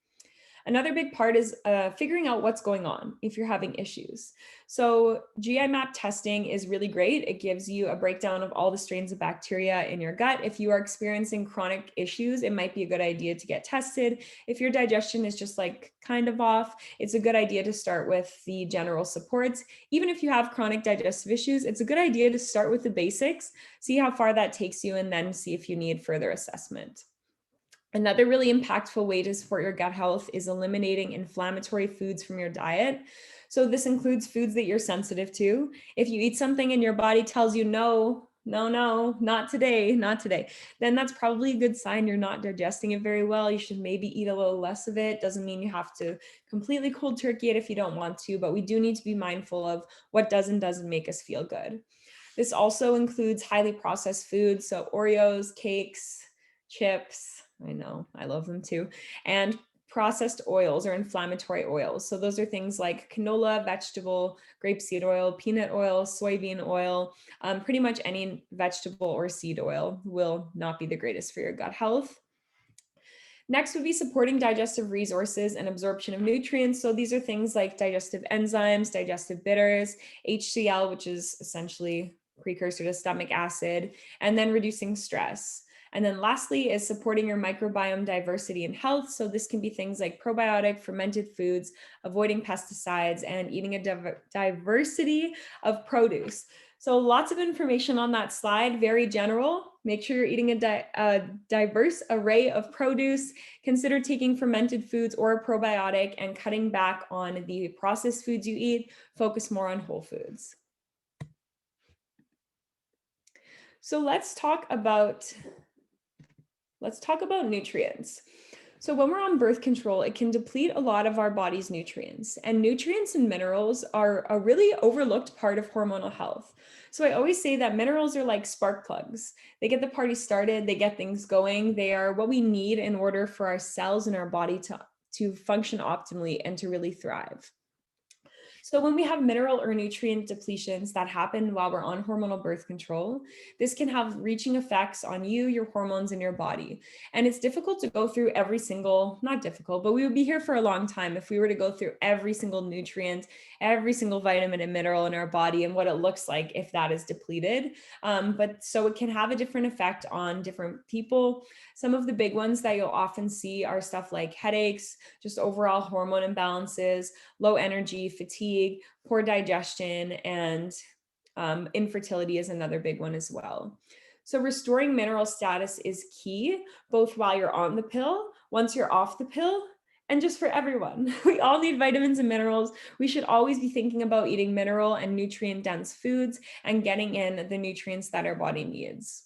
Another big part is figuring out what's going on if you're having issues. So GI map testing is really great. It gives you a breakdown of all the strains of bacteria in your gut. If you are experiencing chronic issues, it might be a good idea to get tested. If your digestion is just like kind of off, it's a good idea to start with the general supports. Even if you have chronic digestive issues, it's a good idea to start with the basics, see how far that takes you, and then see if you need further assessment. Another really impactful way to support your gut health is eliminating inflammatory foods from your diet. So this includes foods that you're sensitive to. If you eat something and your body tells you, no, not today, then that's probably a good sign you're not digesting it very well. You should maybe eat a little less of it. Doesn't mean you have to completely cold turkey it if you don't want to, but we do need to be mindful of what does and doesn't make us feel good. This also includes highly processed foods, so Oreos, cakes, chips. I know, I love them too. And processed oils or inflammatory oils. So those are things like canola, vegetable, grapeseed oil, peanut oil, soybean oil. Pretty much any vegetable or seed oil will not be the greatest for your gut health. Next would be supporting digestive resources and absorption of nutrients. So these are things like digestive enzymes, digestive bitters, HCl, which is essentially precursor to stomach acid, and then reducing stress. And then lastly is supporting your microbiome diversity and health. So this can be things like probiotic, fermented foods, avoiding pesticides, and eating a diversity of produce. So lots of information on that slide, very general. Make sure you're eating a diverse array of produce. Consider taking fermented foods or a probiotic and cutting back on the processed foods you eat. Focus more on whole foods. So let's talk about nutrients. So when we're on birth control, it can deplete a lot of our body's nutrients. And nutrients and minerals are a really overlooked part of hormonal health. So I always say that minerals are like spark plugs. They get the party started, they get things going. They are what we need in order for our cells and our body to function optimally and to really thrive. So when we have mineral or nutrient depletions that happen while we're on hormonal birth control, this can have reaching effects on you, your hormones, and your body. And it's difficult to go through every single, not difficult, but we would be here for a long time if we were to go through every single nutrient, every single vitamin and mineral in our body and what it looks like if that is depleted. But so it can have a different effect on different people. Some of the big ones that you'll often see are stuff like headaches, just overall hormone imbalances, low energy, fatigue, poor digestion, and infertility is another big one as well. So restoring mineral status is key, both while you're on the pill, once you're off the pill, and just for everyone. We all need vitamins and minerals. We should always be thinking about eating mineral and nutrient dense foods and getting in the nutrients that our body needs.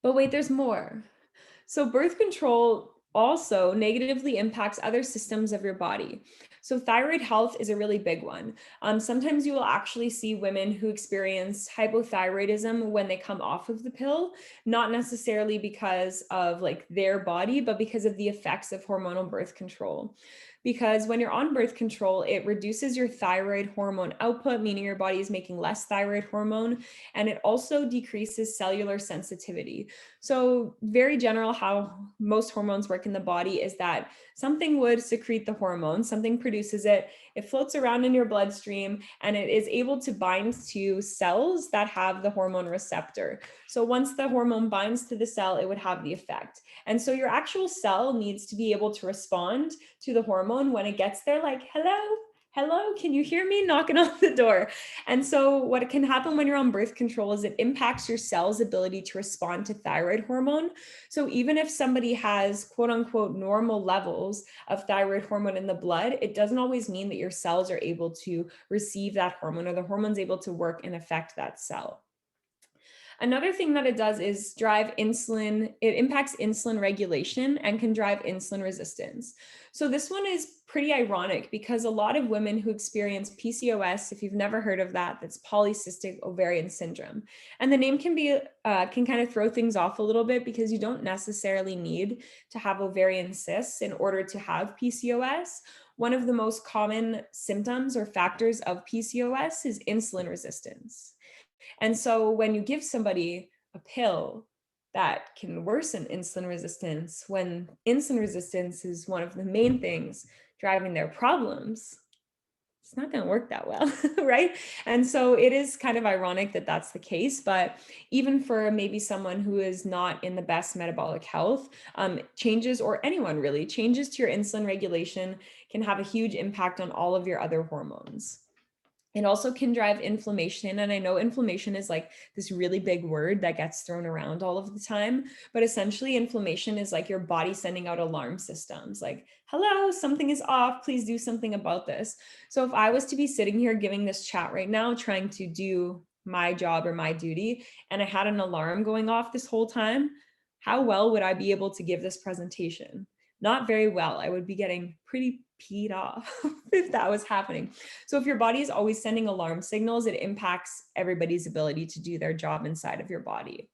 But wait, there's more. So birth control also negatively impacts other systems of your body. So thyroid health is a really big one. Sometimes you will actually see women who experience hypothyroidism when they come off of the pill, not necessarily because of like their body, but because of the effects of hormonal birth control. Because when you're on birth control, it reduces your thyroid hormone output, meaning your body is making less thyroid hormone, and it also decreases cellular sensitivity. So very general how most hormones work in the body is that something would secrete the hormone, something produces it, it floats around in your bloodstream, and it is able to bind to cells that have the hormone receptor. So once the hormone binds to the cell, it would have the effect. And so your actual cell needs to be able to respond to the hormone when it gets there, like, hello, can you hear me knocking on the door? And so what can happen when you're on birth control is it impacts your cell's ability to respond to thyroid hormone. So even if somebody has quote unquote normal levels of thyroid hormone in the blood, it doesn't always mean that your cells are able to receive that hormone or the hormone's able to work and affect that cell. Another thing that it does is drive insulin. It impacts insulin regulation and can drive insulin resistance. So this one is pretty ironic because a lot of women who experience PCOS, if you've never heard of that, that's polycystic ovarian syndrome. And the name can kind of throw things off a little bit because you don't necessarily need to have ovarian cysts in order to have PCOS. One of the most common symptoms or factors of PCOS is insulin resistance. And so when you give somebody a pill that can worsen insulin resistance, when insulin resistance is one of the main things driving their problems, it's not going to work that well, right? And so it is kind of ironic that that's the case, but even for maybe someone who is not in the best metabolic health, changes, or anyone really, changes to your insulin regulation can have a huge impact on all of your other hormones. It also can drive inflammation. And I know inflammation is like this really big word that gets thrown around all of the time. But essentially, inflammation is like your body sending out alarm systems like, hello, something is off. Please do something about this. So if I was to be sitting here giving this chat right now, trying to do my job or my duty, and I had an alarm going off this whole time, how well would I be able to give this presentation? Not very well. I would be getting pretty peed off if that was happening. So if your body is always sending alarm signals, it impacts everybody's ability to do their job inside of your body.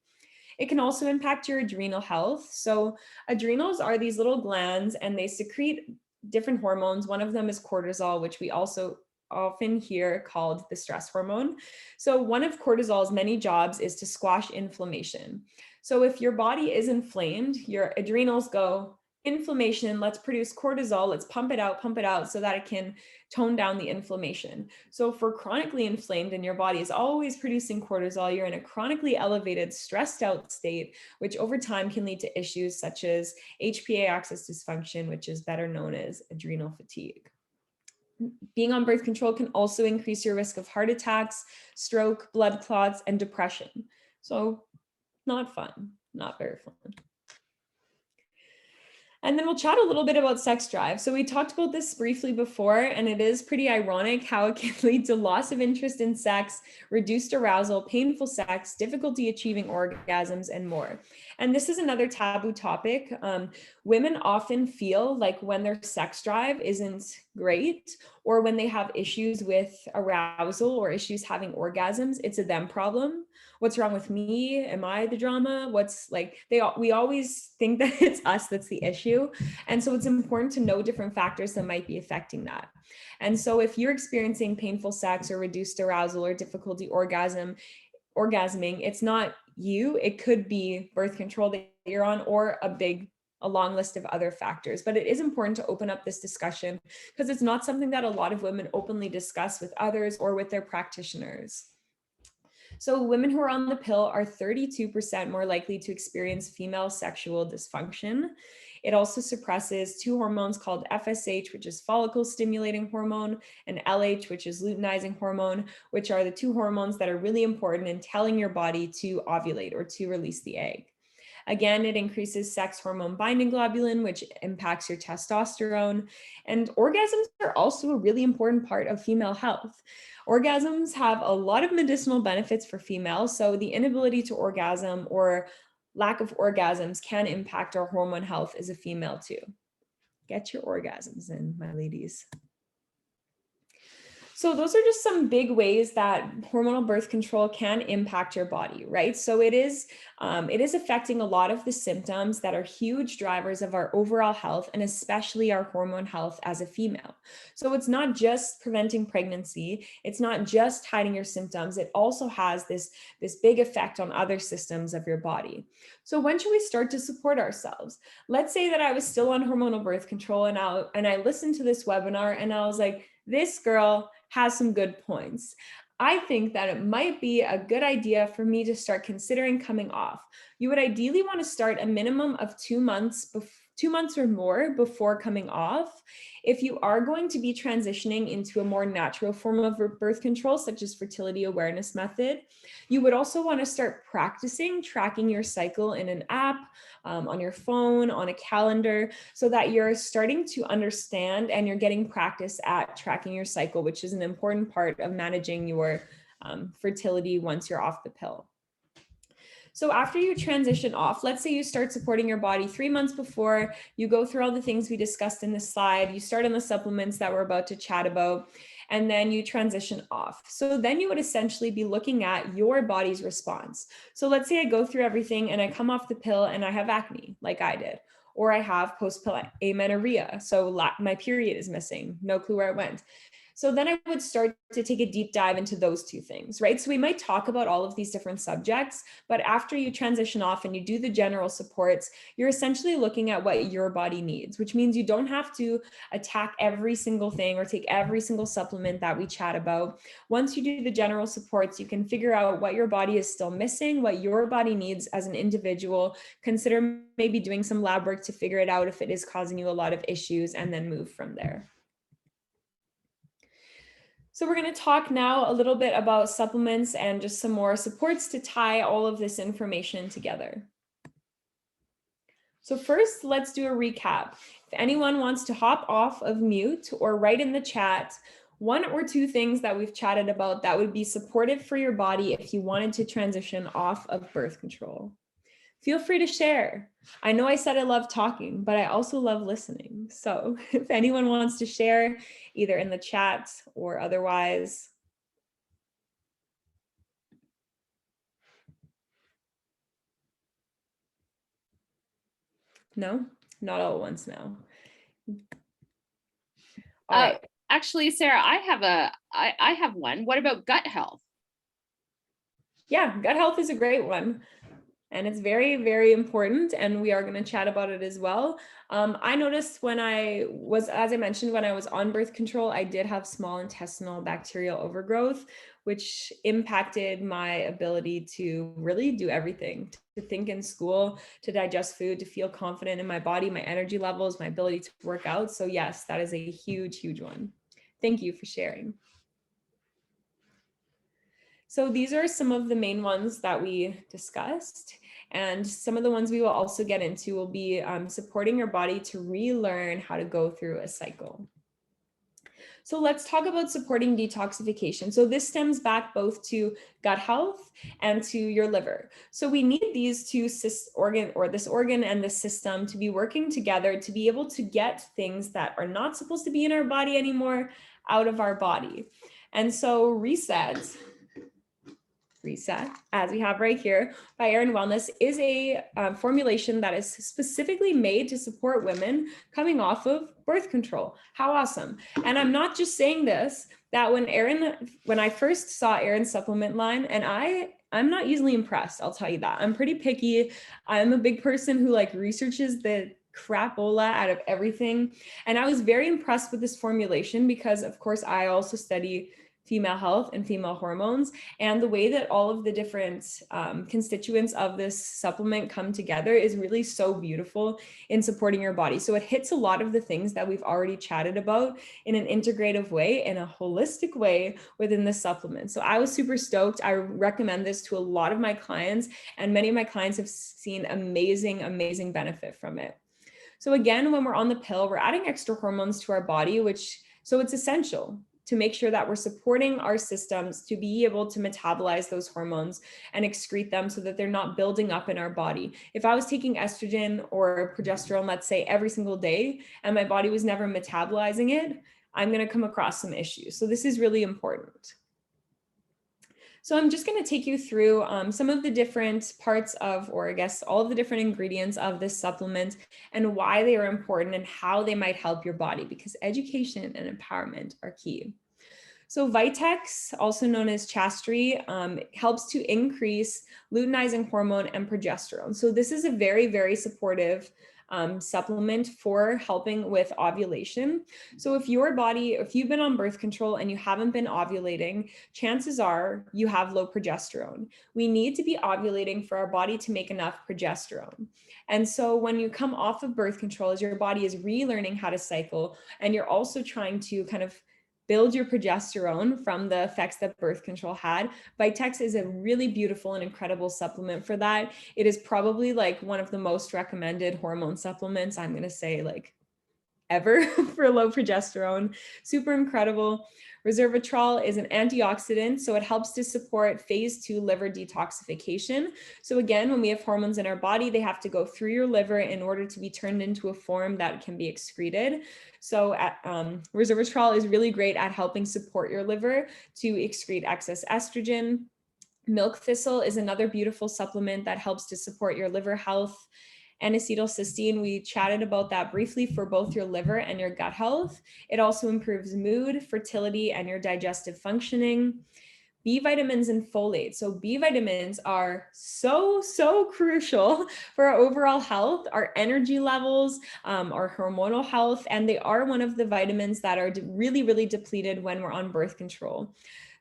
It can also impact your adrenal health. So adrenals are these little glands and they secrete different hormones. One of them is cortisol, which we also often hear called the stress hormone. So one of cortisol's many jobs is to squash inflammation. So if your body is inflamed, your adrenals go, inflammation, let's produce cortisol, let's pump it out so that it can tone down the inflammation. So if we're chronically inflamed and your body is always producing cortisol, you're in a chronically elevated, stressed out state, which over time can lead to issues such as HPA axis dysfunction, which is better known as adrenal fatigue. Being on birth control can also increase your risk of heart attacks, stroke, blood clots, and depression. So not fun, not very fun. And then we'll chat a little bit about sex drive. So we talked about this briefly before, and it is pretty ironic how it can lead to loss of interest in sex, reduced arousal, painful sex, difficulty achieving orgasms, and more. And this is another taboo topic. Women often feel like when their sex drive isn't great, or when they have issues with arousal or issues having orgasms, it's a them problem. What's wrong with me? Am I the drama? What's like, we always think that it's us that's the issue. And so it's important to know different factors that might be affecting that. And so if you're experiencing painful sex or reduced arousal or difficulty orgasming, it's not you. It could be birth control that you're on, or a long list of other factors. But it is important to open up this discussion because it's not something that a lot of women openly discuss with others or with their practitioners. So women who are on the pill are 32% more likely to experience female sexual dysfunction. It also suppresses two hormones called FSH, which is follicle stimulating hormone, and LH, which is luteinizing hormone, which are the two hormones that are really important in telling your body to ovulate or to release the egg. Again, it increases sex hormone binding globulin, which impacts your testosterone. And orgasms are also a really important part of female health. Orgasms have a lot of medicinal benefits for females. So the inability to orgasm or lack of orgasms can impact our hormone health as a female too. Get your orgasms in, my ladies. So those are just some big ways that hormonal birth control can impact your body, right? So it is affecting a lot of the symptoms that are huge drivers of our overall health, and especially our hormone health as a female. So it's not just preventing pregnancy. It's not just hiding your symptoms. It also has this big effect on other systems of your body. So when should we start to support ourselves? Let's say that I was still on hormonal birth control and I listened to this webinar and I was like, this girl has some good points. I think that it might be a good idea for me to start considering coming off. You would ideally want to start a minimum of 2 months or more before coming off. If you are going to be transitioning into a more natural form of birth control, such as fertility awareness method, you would also want to start practicing tracking your cycle in an app, on your phone, on a calendar, so that you're starting to understand and you're getting practice at tracking your cycle, which is an important part of managing your fertility once you're off the pill. So after you transition off, let's say you start supporting your body 3 months before, you go through all the things we discussed in this slide, you start on the supplements that we're about to chat about, and then you transition off. So then you would essentially be looking at your body's response. So let's say I go through everything and I come off the pill and I have acne, like I did, or I have post-pill amenorrhea, so my period is missing, no clue where it went. So then I would start to take a deep dive into those two things, right? So we might talk about all of these different subjects, but after you transition off and you do the general supports, you're essentially looking at what your body needs, which means you don't have to attack every single thing or take every single supplement that we chat about. Once you do the general supports, you can figure out what your body is still missing, what your body needs as an individual, consider maybe doing some lab work to figure it out if it is causing you a lot of issues, and then move from there. So we're going to talk now a little bit about supplements and just some more supports to tie all of this information together. So first, let's do a recap. If anyone wants to hop off of mute or write in the chat 1 or 2 things that we've chatted about that would be supportive for your body if you wanted to transition off of birth control. Feel free to share. I know I said I love talking, but I also love listening. So if anyone wants to share, either in the chat or otherwise. No, not all at once now. All right. Actually, Sarah, I have one. What about gut health? Yeah, gut health is a great one. And it's very, very important. And we are going to chat about it as well. I noticed as I mentioned, when I was on birth control, I did have small intestinal bacterial overgrowth, which impacted my ability to really do everything, to think in school, to digest food, to feel confident in my body, my energy levels, my ability to work out. So yes, that is a huge, huge one. Thank you for sharing. So these are some of the main ones that we discussed. And some of the ones we will also get into will be supporting your body to relearn how to go through a cycle. So let's talk about supporting detoxification. So this stems back both to gut health and to your liver. So we need these two this organ and this system to be working together to be able to get things that are not supposed to be in our body anymore out of our body. And so Reset, as we have right here by Aeryon Wellness, is a formulation that is specifically made to support women coming off of birth control. How awesome. And I'm not just saying this, that when I first saw Aeryon's supplement line, and I'm not easily impressed, I'll tell you that. I'm pretty picky. I'm a big person who like researches the crapola out of everything. And I was very impressed with this formulation because of course I also study female health and female hormones, and the way that all of the different constituents of this supplement come together is really so beautiful in supporting your body. So it hits a lot of the things that we've already chatted about in an integrative way, in a holistic way within the supplement. So I was super stoked. I recommend this to a lot of my clients, and many of my clients have seen amazing, amazing benefit from it. So again, when we're on the pill, we're adding extra hormones to our body, so it's essential to make sure that we're supporting our systems to be able to metabolize those hormones and excrete them so that they're not building up in our body. If I was taking estrogen or progesterone, let's say every single day, and my body was never metabolizing it, I'm going to come across some issues. So this is really important. So I'm just going to take you through some of the different parts of, or I guess all of the different ingredients of this supplement and why they are important and how they might help your body, because education and empowerment are key. So Vitex, also known as Chastery, helps to increase luteinizing hormone and progesterone. So this is a very, very supportive supplement for helping with ovulation. So if you've been on birth control and you haven't been ovulating, chances are you have low progesterone. We need to be ovulating for our body to make enough progesterone. And so when you come off of birth control, as your body is relearning how to cycle, and you're also trying to kind of build your progesterone from the effects that birth control had, Vitex is a really beautiful and incredible supplement for that. It is probably like one of the most recommended hormone supplements, I'm going to say, like ever for low progesterone. Super incredible. Resveratrol is an antioxidant, so it helps to support phase 2 liver detoxification. So again, when we have hormones in our body, they have to go through your liver in order to be turned into a form that can be excreted. So resveratrol is really great at helping support your liver to excrete excess estrogen. Milk thistle is another beautiful supplement that helps to support your liver health. N-acetylcysteine, we chatted about that briefly for both your liver and your gut health. It also improves mood, fertility, and your digestive functioning. B vitamins and folate. So B vitamins are so crucial for our overall health, our energy levels, our hormonal health, and they are one of the vitamins that are really depleted when we're on birth control.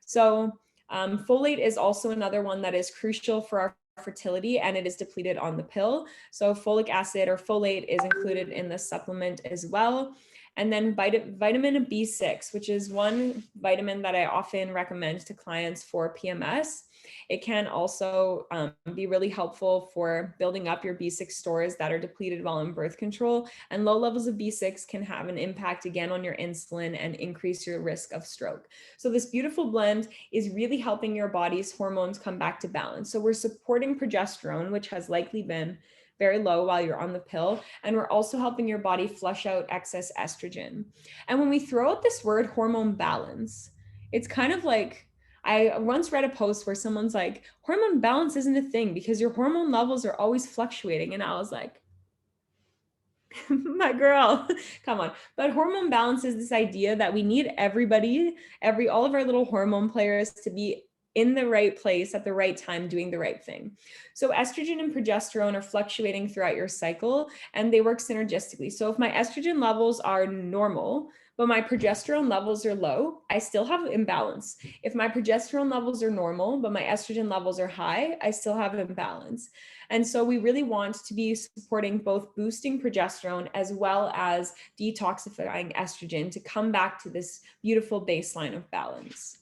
So folate is also another one that is crucial for our fertility, and it is depleted on the pill. So folic acid or folate is included in the supplement as well. And then vitamin B6, which is one vitamin that I often recommend to clients for PMS. It can also be really helpful for building up your B6 stores that are depleted while in birth control. And low levels of B6 can have an impact again on your insulin and increase your risk of stroke. So this beautiful blend is really helping your body's hormones come back to balance. So we're supporting progesterone, which has likely been very low while you're on the pill. And we're also helping your body flush out excess estrogen. And when we throw out this word hormone balance, it's kind of like, I once read a post where someone's like, hormone balance isn't a thing because your hormone levels are always fluctuating. And I was like, my girl, come on. But hormone balance is this idea that we need all of our little hormone players to be in the right place at the right time, doing the right thing. So estrogen and progesterone are fluctuating throughout your cycle and they work synergistically. So if my estrogen levels are normal, but my progesterone levels are low, I still have imbalance. If my progesterone levels are normal, but my estrogen levels are high, I still have imbalance. And so we really want to be supporting both boosting progesterone as well as detoxifying estrogen to come back to this beautiful baseline of balance.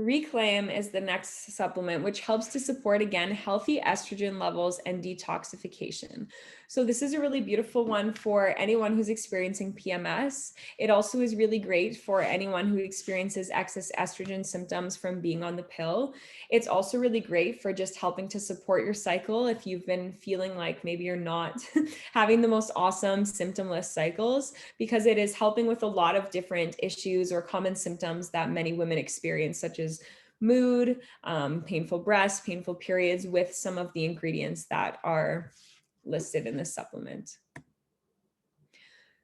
Reclaim is the next supplement, which helps to support, again, healthy estrogen levels and detoxification. So this is a really beautiful one for anyone who's experiencing PMS. It also is really great for anyone who experiences excess estrogen symptoms from being on the pill. It's also really great for just helping to support your cycle if you've been feeling like maybe you're not having the most awesome symptomless cycles, because it is helping with a lot of different issues or common symptoms that many women experience, such as mood, painful breasts, painful periods, with some of the ingredients that are listed in this supplement.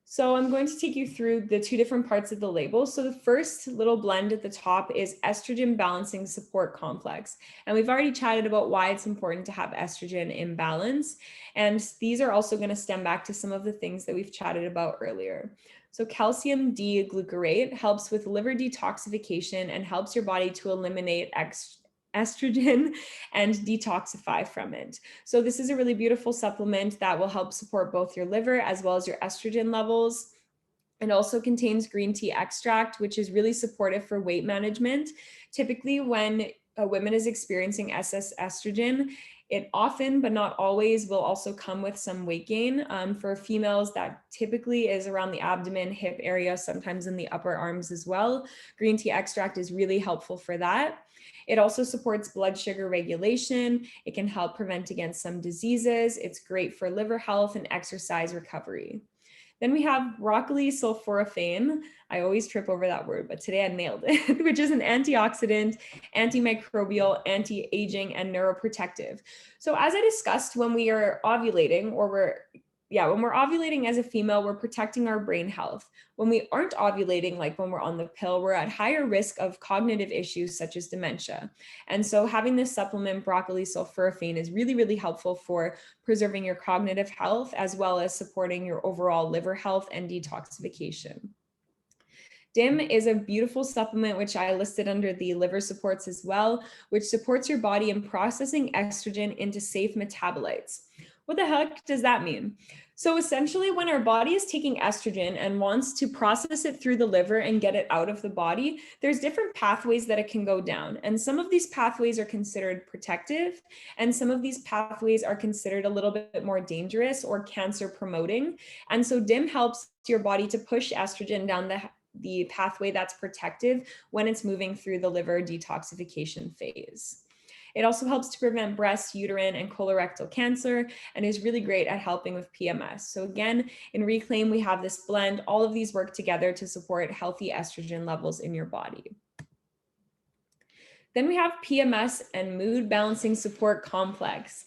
So I'm going to take you through the two different parts of the label. So the first little blend at the top is Estrogen Balancing Support Complex. And we've already chatted about why it's important to have estrogen in balance. And these are also going to stem back to some of the things that we've chatted about earlier. So calcium D-glucarate helps with liver detoxification and helps your body to eliminate estrogen and detoxify from it. So this is a really beautiful supplement that will help support both your liver as well as your estrogen levels. It also contains green tea extract, which is really supportive for weight management. Typically, when a woman is experiencing excess estrogen, it often, but not always, will also come with some weight gain. For females, that typically is around the abdomen, hip area, sometimes in the upper arms as well. Green tea extract is really helpful for that. It also supports blood sugar regulation. It can help prevent against some diseases. It's great for liver health and exercise recovery. Then we have broccoli sulforaphane. I always trip over that word, but today I nailed it, which is an antioxidant, antimicrobial, anti-aging, and neuroprotective. So as I discussed, when we are ovulating, when we're ovulating as a female, we're protecting our brain health. When we aren't ovulating, like when we're on the pill, we're at higher risk of cognitive issues such as dementia. And so having this supplement, broccoli sulforaphane, is really, really helpful for preserving your cognitive health, as well as supporting your overall liver health and detoxification. DIM is a beautiful supplement, which I listed under the liver supports as well, which supports your body in processing estrogen into safe metabolites. What the heck does that mean? So essentially, when our body is taking estrogen and wants to process it through the liver and get it out of the body, there's different pathways that it can go down. And some of these pathways are considered protective, and some of these pathways are considered a little bit more dangerous or cancer promoting. And so DIM helps your body to push estrogen down the pathway that's protective when it's moving through the liver detoxification phase. It also helps to prevent breast, uterine, and colorectal cancer, and is really great at helping with PMS. So again, in Reclaim, we have this blend. All of these work together to support healthy estrogen levels in your body. Then we have PMS and Mood Balancing Support Complex.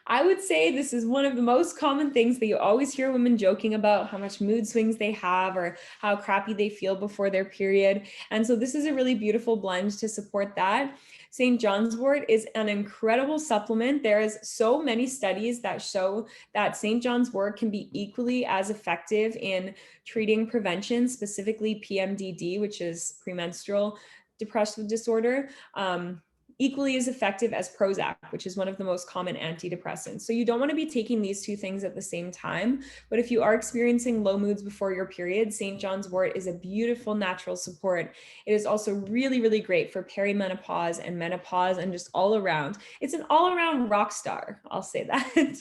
I would say this is one of the most common things that you always hear women joking about, how much mood swings they have or how crappy they feel before their period. And so this is a really beautiful blend to support that. St. John's wort is an incredible supplement. There is so many studies that show that St. John's wort can be equally as effective in treating prevention, specifically PMDD, which is premenstrual depressive disorder, equally as effective as Prozac, which is one of the most common antidepressants. So you don't want to be taking these two things at the same time. But if you are experiencing low moods before your period, St. John's wort is a beautiful natural support. It is also really, really great for perimenopause and menopause and just all around. It's an all-around rock star, I'll say that.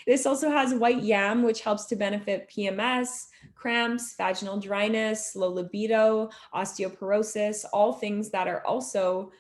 This also has white yam, which helps to benefit PMS, cramps, vaginal dryness, low libido, osteoporosis, all things that are also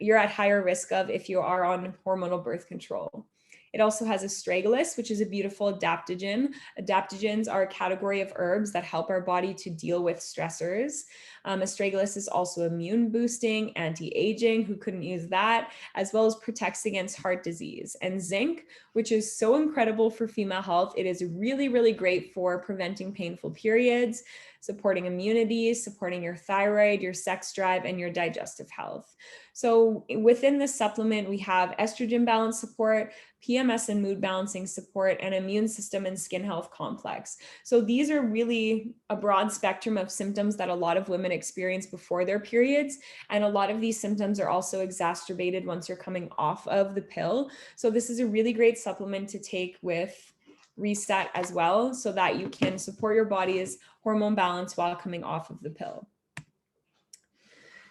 you're at higher risk of if you are on hormonal birth control. It also has astragalus, which is a beautiful adaptogen. Adaptogens are a category of herbs that help our body to deal with stressors. Astragalus is also immune boosting, anti-aging, who couldn't use that, as well as protects against heart disease. And zinc, which is so incredible for female health. It is really, really great for preventing painful periods, supporting immunity, supporting your thyroid, your sex drive, and your digestive health. So within this supplement, we have estrogen balance support, PMS and mood balancing support, and immune system and skin health complex. So these are really a broad spectrum of symptoms that a lot of women experience before their periods. And a lot of these symptoms are also exacerbated once you're coming off of the pill. So this is a really great supplement to take with Reset as well, so that you can support your body's hormone balance while coming off of the pill.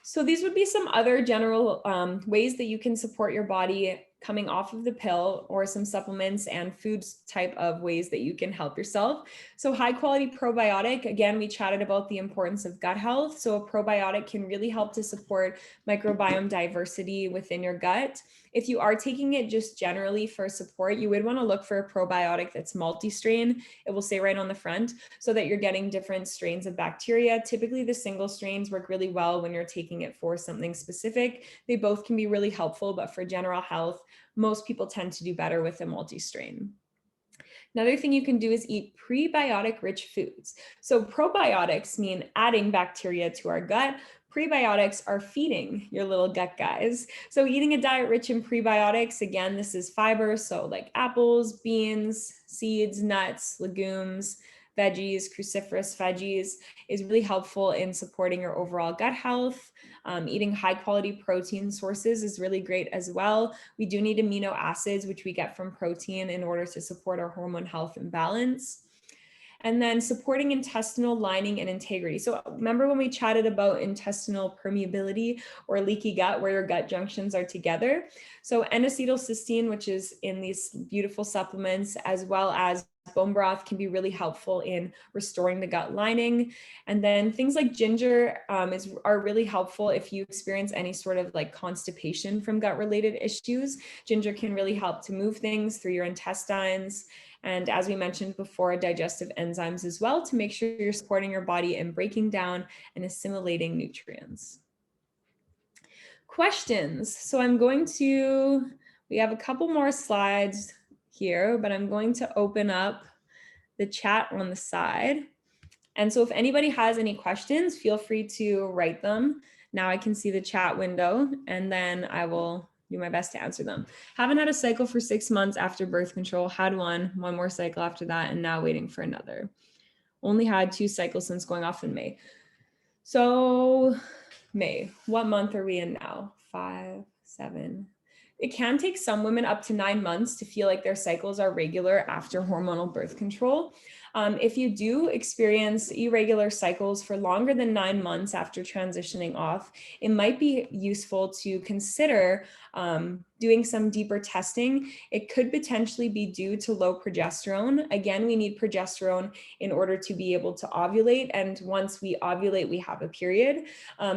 So these would be some other general ways that you can support your body coming off of the pill, or some supplements and foods type of ways that you can help yourself. So high quality probiotic, again, we chatted about the importance of gut health. So a probiotic can really help to support microbiome diversity within your gut. If you are taking it just generally for support, you would want to look for a probiotic that's multi-strain. It will say right on the front, so that you're getting different strains of bacteria. Typically the single strains work really well when you're taking it for something specific. They both can be really helpful, but for general health, most people tend to do better with a multi-strain. Another thing you can do is eat prebiotic rich foods. So probiotics mean adding bacteria to our gut. Prebiotics are feeding your little gut guys. So eating a diet rich in prebiotics, again, this is fiber. So like apples, beans, seeds, nuts, legumes, veggies, cruciferous veggies is really helpful in supporting your overall gut health. Eating high quality protein sources is really great as well. We do need amino acids, which we get from protein, in order to support our hormone health and balance. And then supporting intestinal lining and integrity. So remember when we chatted about intestinal permeability or leaky gut, where your gut junctions are together? So N-acetylcysteine, which is in these beautiful supplements, as well as bone broth, can be really helpful in restoring the gut lining. And then things like ginger are really helpful if you experience any sort of like constipation from gut related issues. Ginger can really help to move things through your intestines. And as we mentioned before, digestive enzymes as well, to make sure you're supporting your body in breaking down and assimilating nutrients. Questions. So we have a couple more slides here, but I'm going to open up the chat on the side. And so if anybody has any questions, feel free to write them. Now I can see the chat window, and then I will do my best to answer them. Haven't had a cycle for 6 months after birth control, had one more cycle after that, and now waiting for another. Only had 2 cycles since going off in May. So May, what month are we in now? 5, 7. It can take some women up to 9 months to feel like their cycles are regular after hormonal birth control. If you do experience irregular cycles for longer than 9 months after transitioning off, it might be useful to consider doing some deeper testing. It could potentially be due to low progesterone. Again, we need progesterone in order to be able to ovulate. And once we ovulate, we have a period.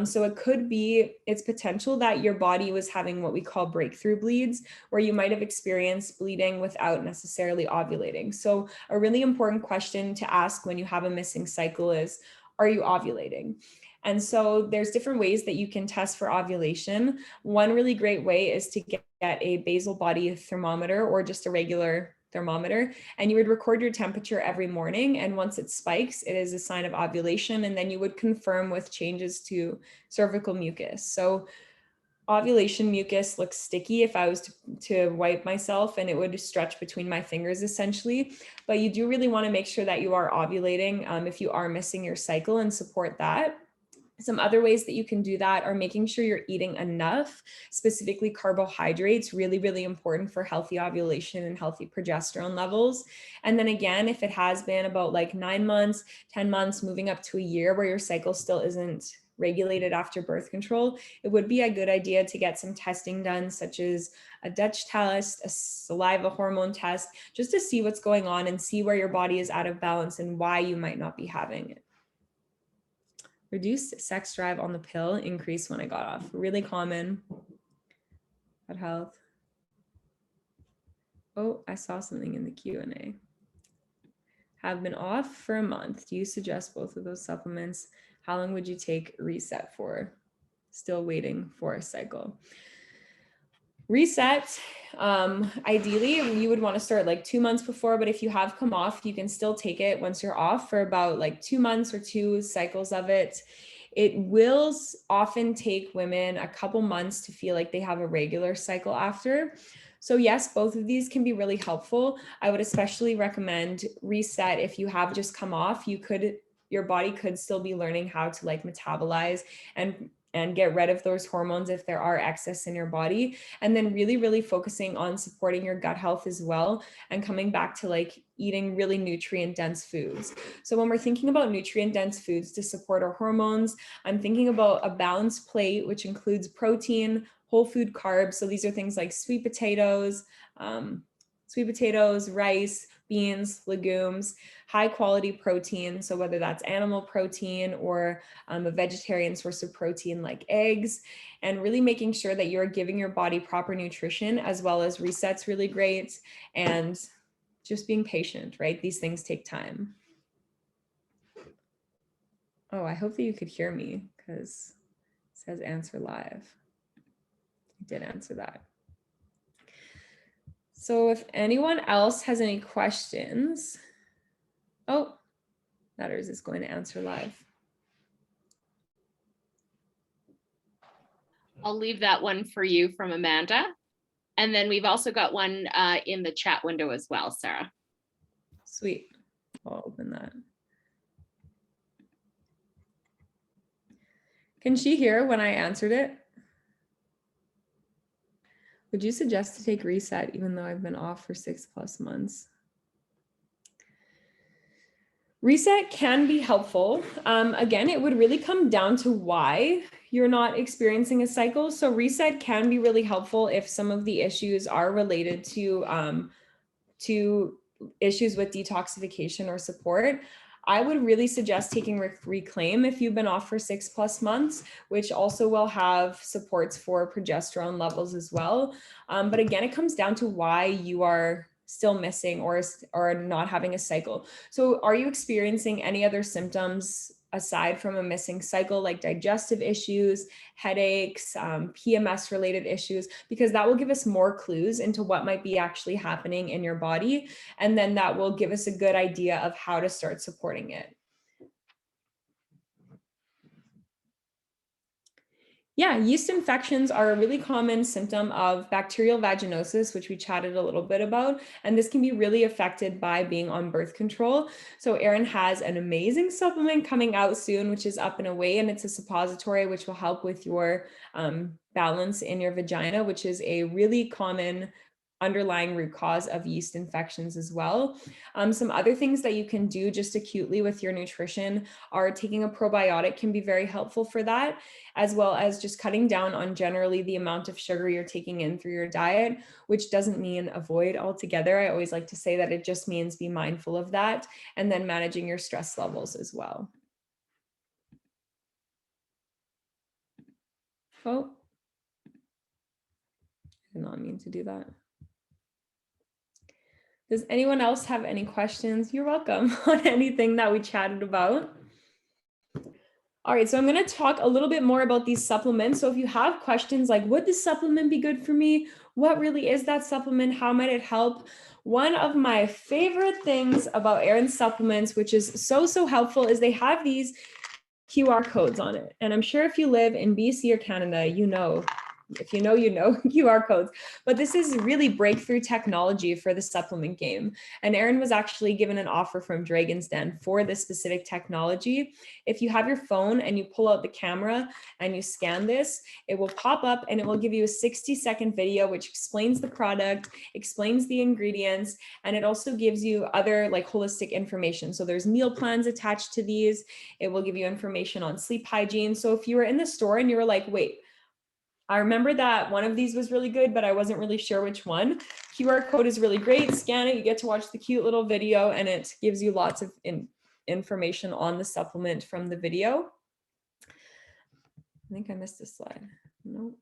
So it could be, it's potential that your body was having what we call breakthrough bleeds, where you might have experienced bleeding without necessarily ovulating. So a really important question to ask when you have a missing cycle is, are you ovulating? And so there's different ways that you can test for ovulation. One really great way is to get a basal body thermometer, or just a regular thermometer, and you would record your temperature every morning. And once it spikes, it is a sign of ovulation. And then you would confirm with changes to cervical mucus. So ovulation mucus looks sticky if I was to wipe myself, and it would stretch between my fingers essentially. But you do really want to make sure that you are ovulating if you are missing your cycle, and support that. Some other ways that you can do that are making sure you're eating enough, specifically carbohydrates, really, really important for healthy ovulation and healthy progesterone levels. And then again, if it has been about like 9 months, 10 months, moving up to a year where your cycle still isn't regulated after birth control, it would be a good idea to get some testing done, such as a Dutch test, a saliva hormone test, just to see what's going on and see where your body is out of balance and why you might not be having it. Reduced sex drive on the pill, increased when I got off. Really common. Gut health. Oh, I saw something in the Q&A. Have been off for a month. Do you suggest both of those supplements? How long would you take reset for? Still waiting for a cycle. Reset, ideally you would want to start like 2 months before, but if you have come off, you can still take it once you're off for about like 2 months or 2 cycles of it. It will often take women a couple months to feel like they have a regular cycle after. So yes, both of these can be really helpful. I would especially recommend reset if you have just come off. Your body could still be learning how to like metabolize and and get rid of those hormones if there are excess in your body. And then really, really focusing on supporting your gut health as well, and coming back to like eating really nutrient dense foods. So when we're thinking about nutrient dense foods to support our hormones, I'm thinking about a balanced plate, which includes protein, whole food carbs. So these are things like sweet potatoes, rice, beans, legumes, high quality protein. So whether that's animal protein or a vegetarian source of protein like eggs, and really making sure that you're giving your body proper nutrition, as well as reset's really great, and just being patient, right? These things take time. Oh, I hope that you could hear me because it says answer live. I did answer that. So if anyone else has any questions, oh, Matters is going to answer live. I'll leave that one for you from Amanda. And then we've also got one in the chat window as well, Sarah. Sweet. I'll open that. Can she hear when I answered it? Would you suggest to take reset even though I've been off for 6+ months? Reset can be helpful. Again, it would really come down to why you're not experiencing a cycle. So reset can be really helpful if some of the issues are related to issues with detoxification or support. I would really suggest taking Reclaim if you've been off for 6+ months, which also will have supports for progesterone levels as well. But again, it comes down to why you are still missing or not having a cycle. So are you experiencing any other symptoms aside from a missing cycle, like digestive issues, headaches, PMS related issues? Because that will give us more clues into what might be actually happening in your body. And then that will give us a good idea of how to start supporting it. Yeah, yeast infections are a really common symptom of bacterial vaginosis, which we chatted a little bit about. And this can be really affected by being on birth control. So Aeryon has an amazing supplement coming out soon, which is Up and Away, and it's a suppository which will help with your balance in your vagina, which is a really common underlying root cause of yeast infections as well. Some other things that you can do just acutely with your nutrition are taking a probiotic can be very helpful for that, as well as just cutting down on generally the amount of sugar you're taking in through your diet, which doesn't mean avoid altogether. I always like to say that it just means be mindful of that, and then managing your stress levels as well. Oh, I did not mean to do that. Does anyone else have any questions? You're welcome on anything that we chatted about. All right, so I'm going to talk a little bit more about these supplements. So if you have questions like, would this supplement be good for me? What really is that supplement? How might it help? One of my favorite things about Aeryon's supplements, which is so helpful, is they have these QR codes on it. And I'm sure if you live in BC or Canada, you know QR codes, but this is really breakthrough technology for the supplement game. And Aeryon was actually given an offer from Dragon's Den for this specific technology. If you have your phone and you pull out the camera and you scan this, it will pop up and it will give you a 60-second video, which explains the product, explains the ingredients, and it also gives you other like holistic information. So there's meal plans attached to these. It will give you information on sleep hygiene. So if you were in the store and you were like, wait, I remember that one of these was really good, but I wasn't really sure which one. QR code is really great. Scan it, you get to watch the cute little video, and it gives you lots of information on the supplement from the video. I think I missed a slide. Nope.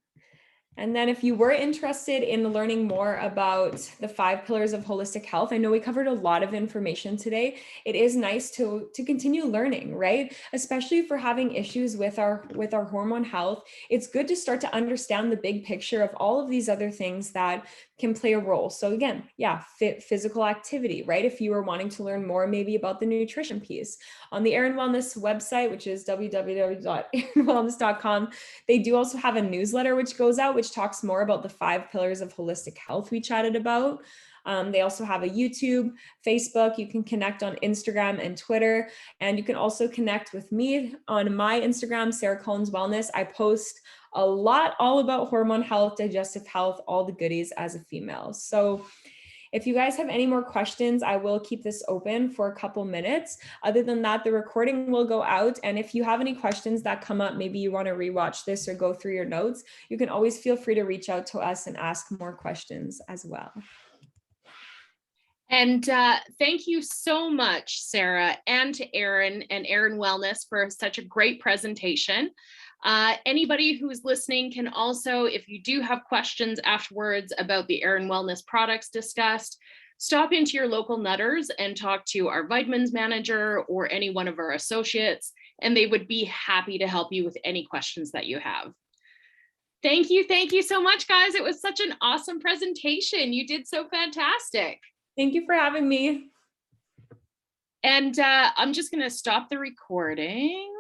And then if you were interested in learning more about the 5 pillars of holistic health, I know we covered a lot of information today. It is nice to continue learning, right? Especially for having issues with our hormone health. It's good to start to understand the big picture of all of these other things that can play a role. So again, yeah, physical activity, right? If you are wanting to learn more maybe about the nutrition piece. On the Aeryon Wellness website, which is www.aeryonwellness.com, they do also have a newsletter which goes out, which talks more about the 5 pillars of holistic health we chatted about. They also have a YouTube, Facebook. You can connect on Instagram and Twitter. And you can also connect with me on my Instagram, Sarah Collins Wellness. I post a lot all about hormone health, digestive health, all the goodies as a female. So if you guys have any more questions, I will keep this open for a couple minutes. Other than that, the recording will go out. And if you have any questions that come up, maybe you want to rewatch this or go through your notes, you can always feel free to reach out to us and ask more questions as well. And thank you so much, Sarah, and to Aeryon and Aeryon Wellness for such a great presentation. Anybody who's listening can also, if you do have questions afterwards about the Aeryon Wellness products discussed, stop into your local Nutters and talk to our vitamins manager or any one of our associates, and they would be happy to help you with any questions that you have. Thank you so much, guys. It was such an awesome presentation. You did so fantastic. Thank you for having me. And I'm just going to stop the recording.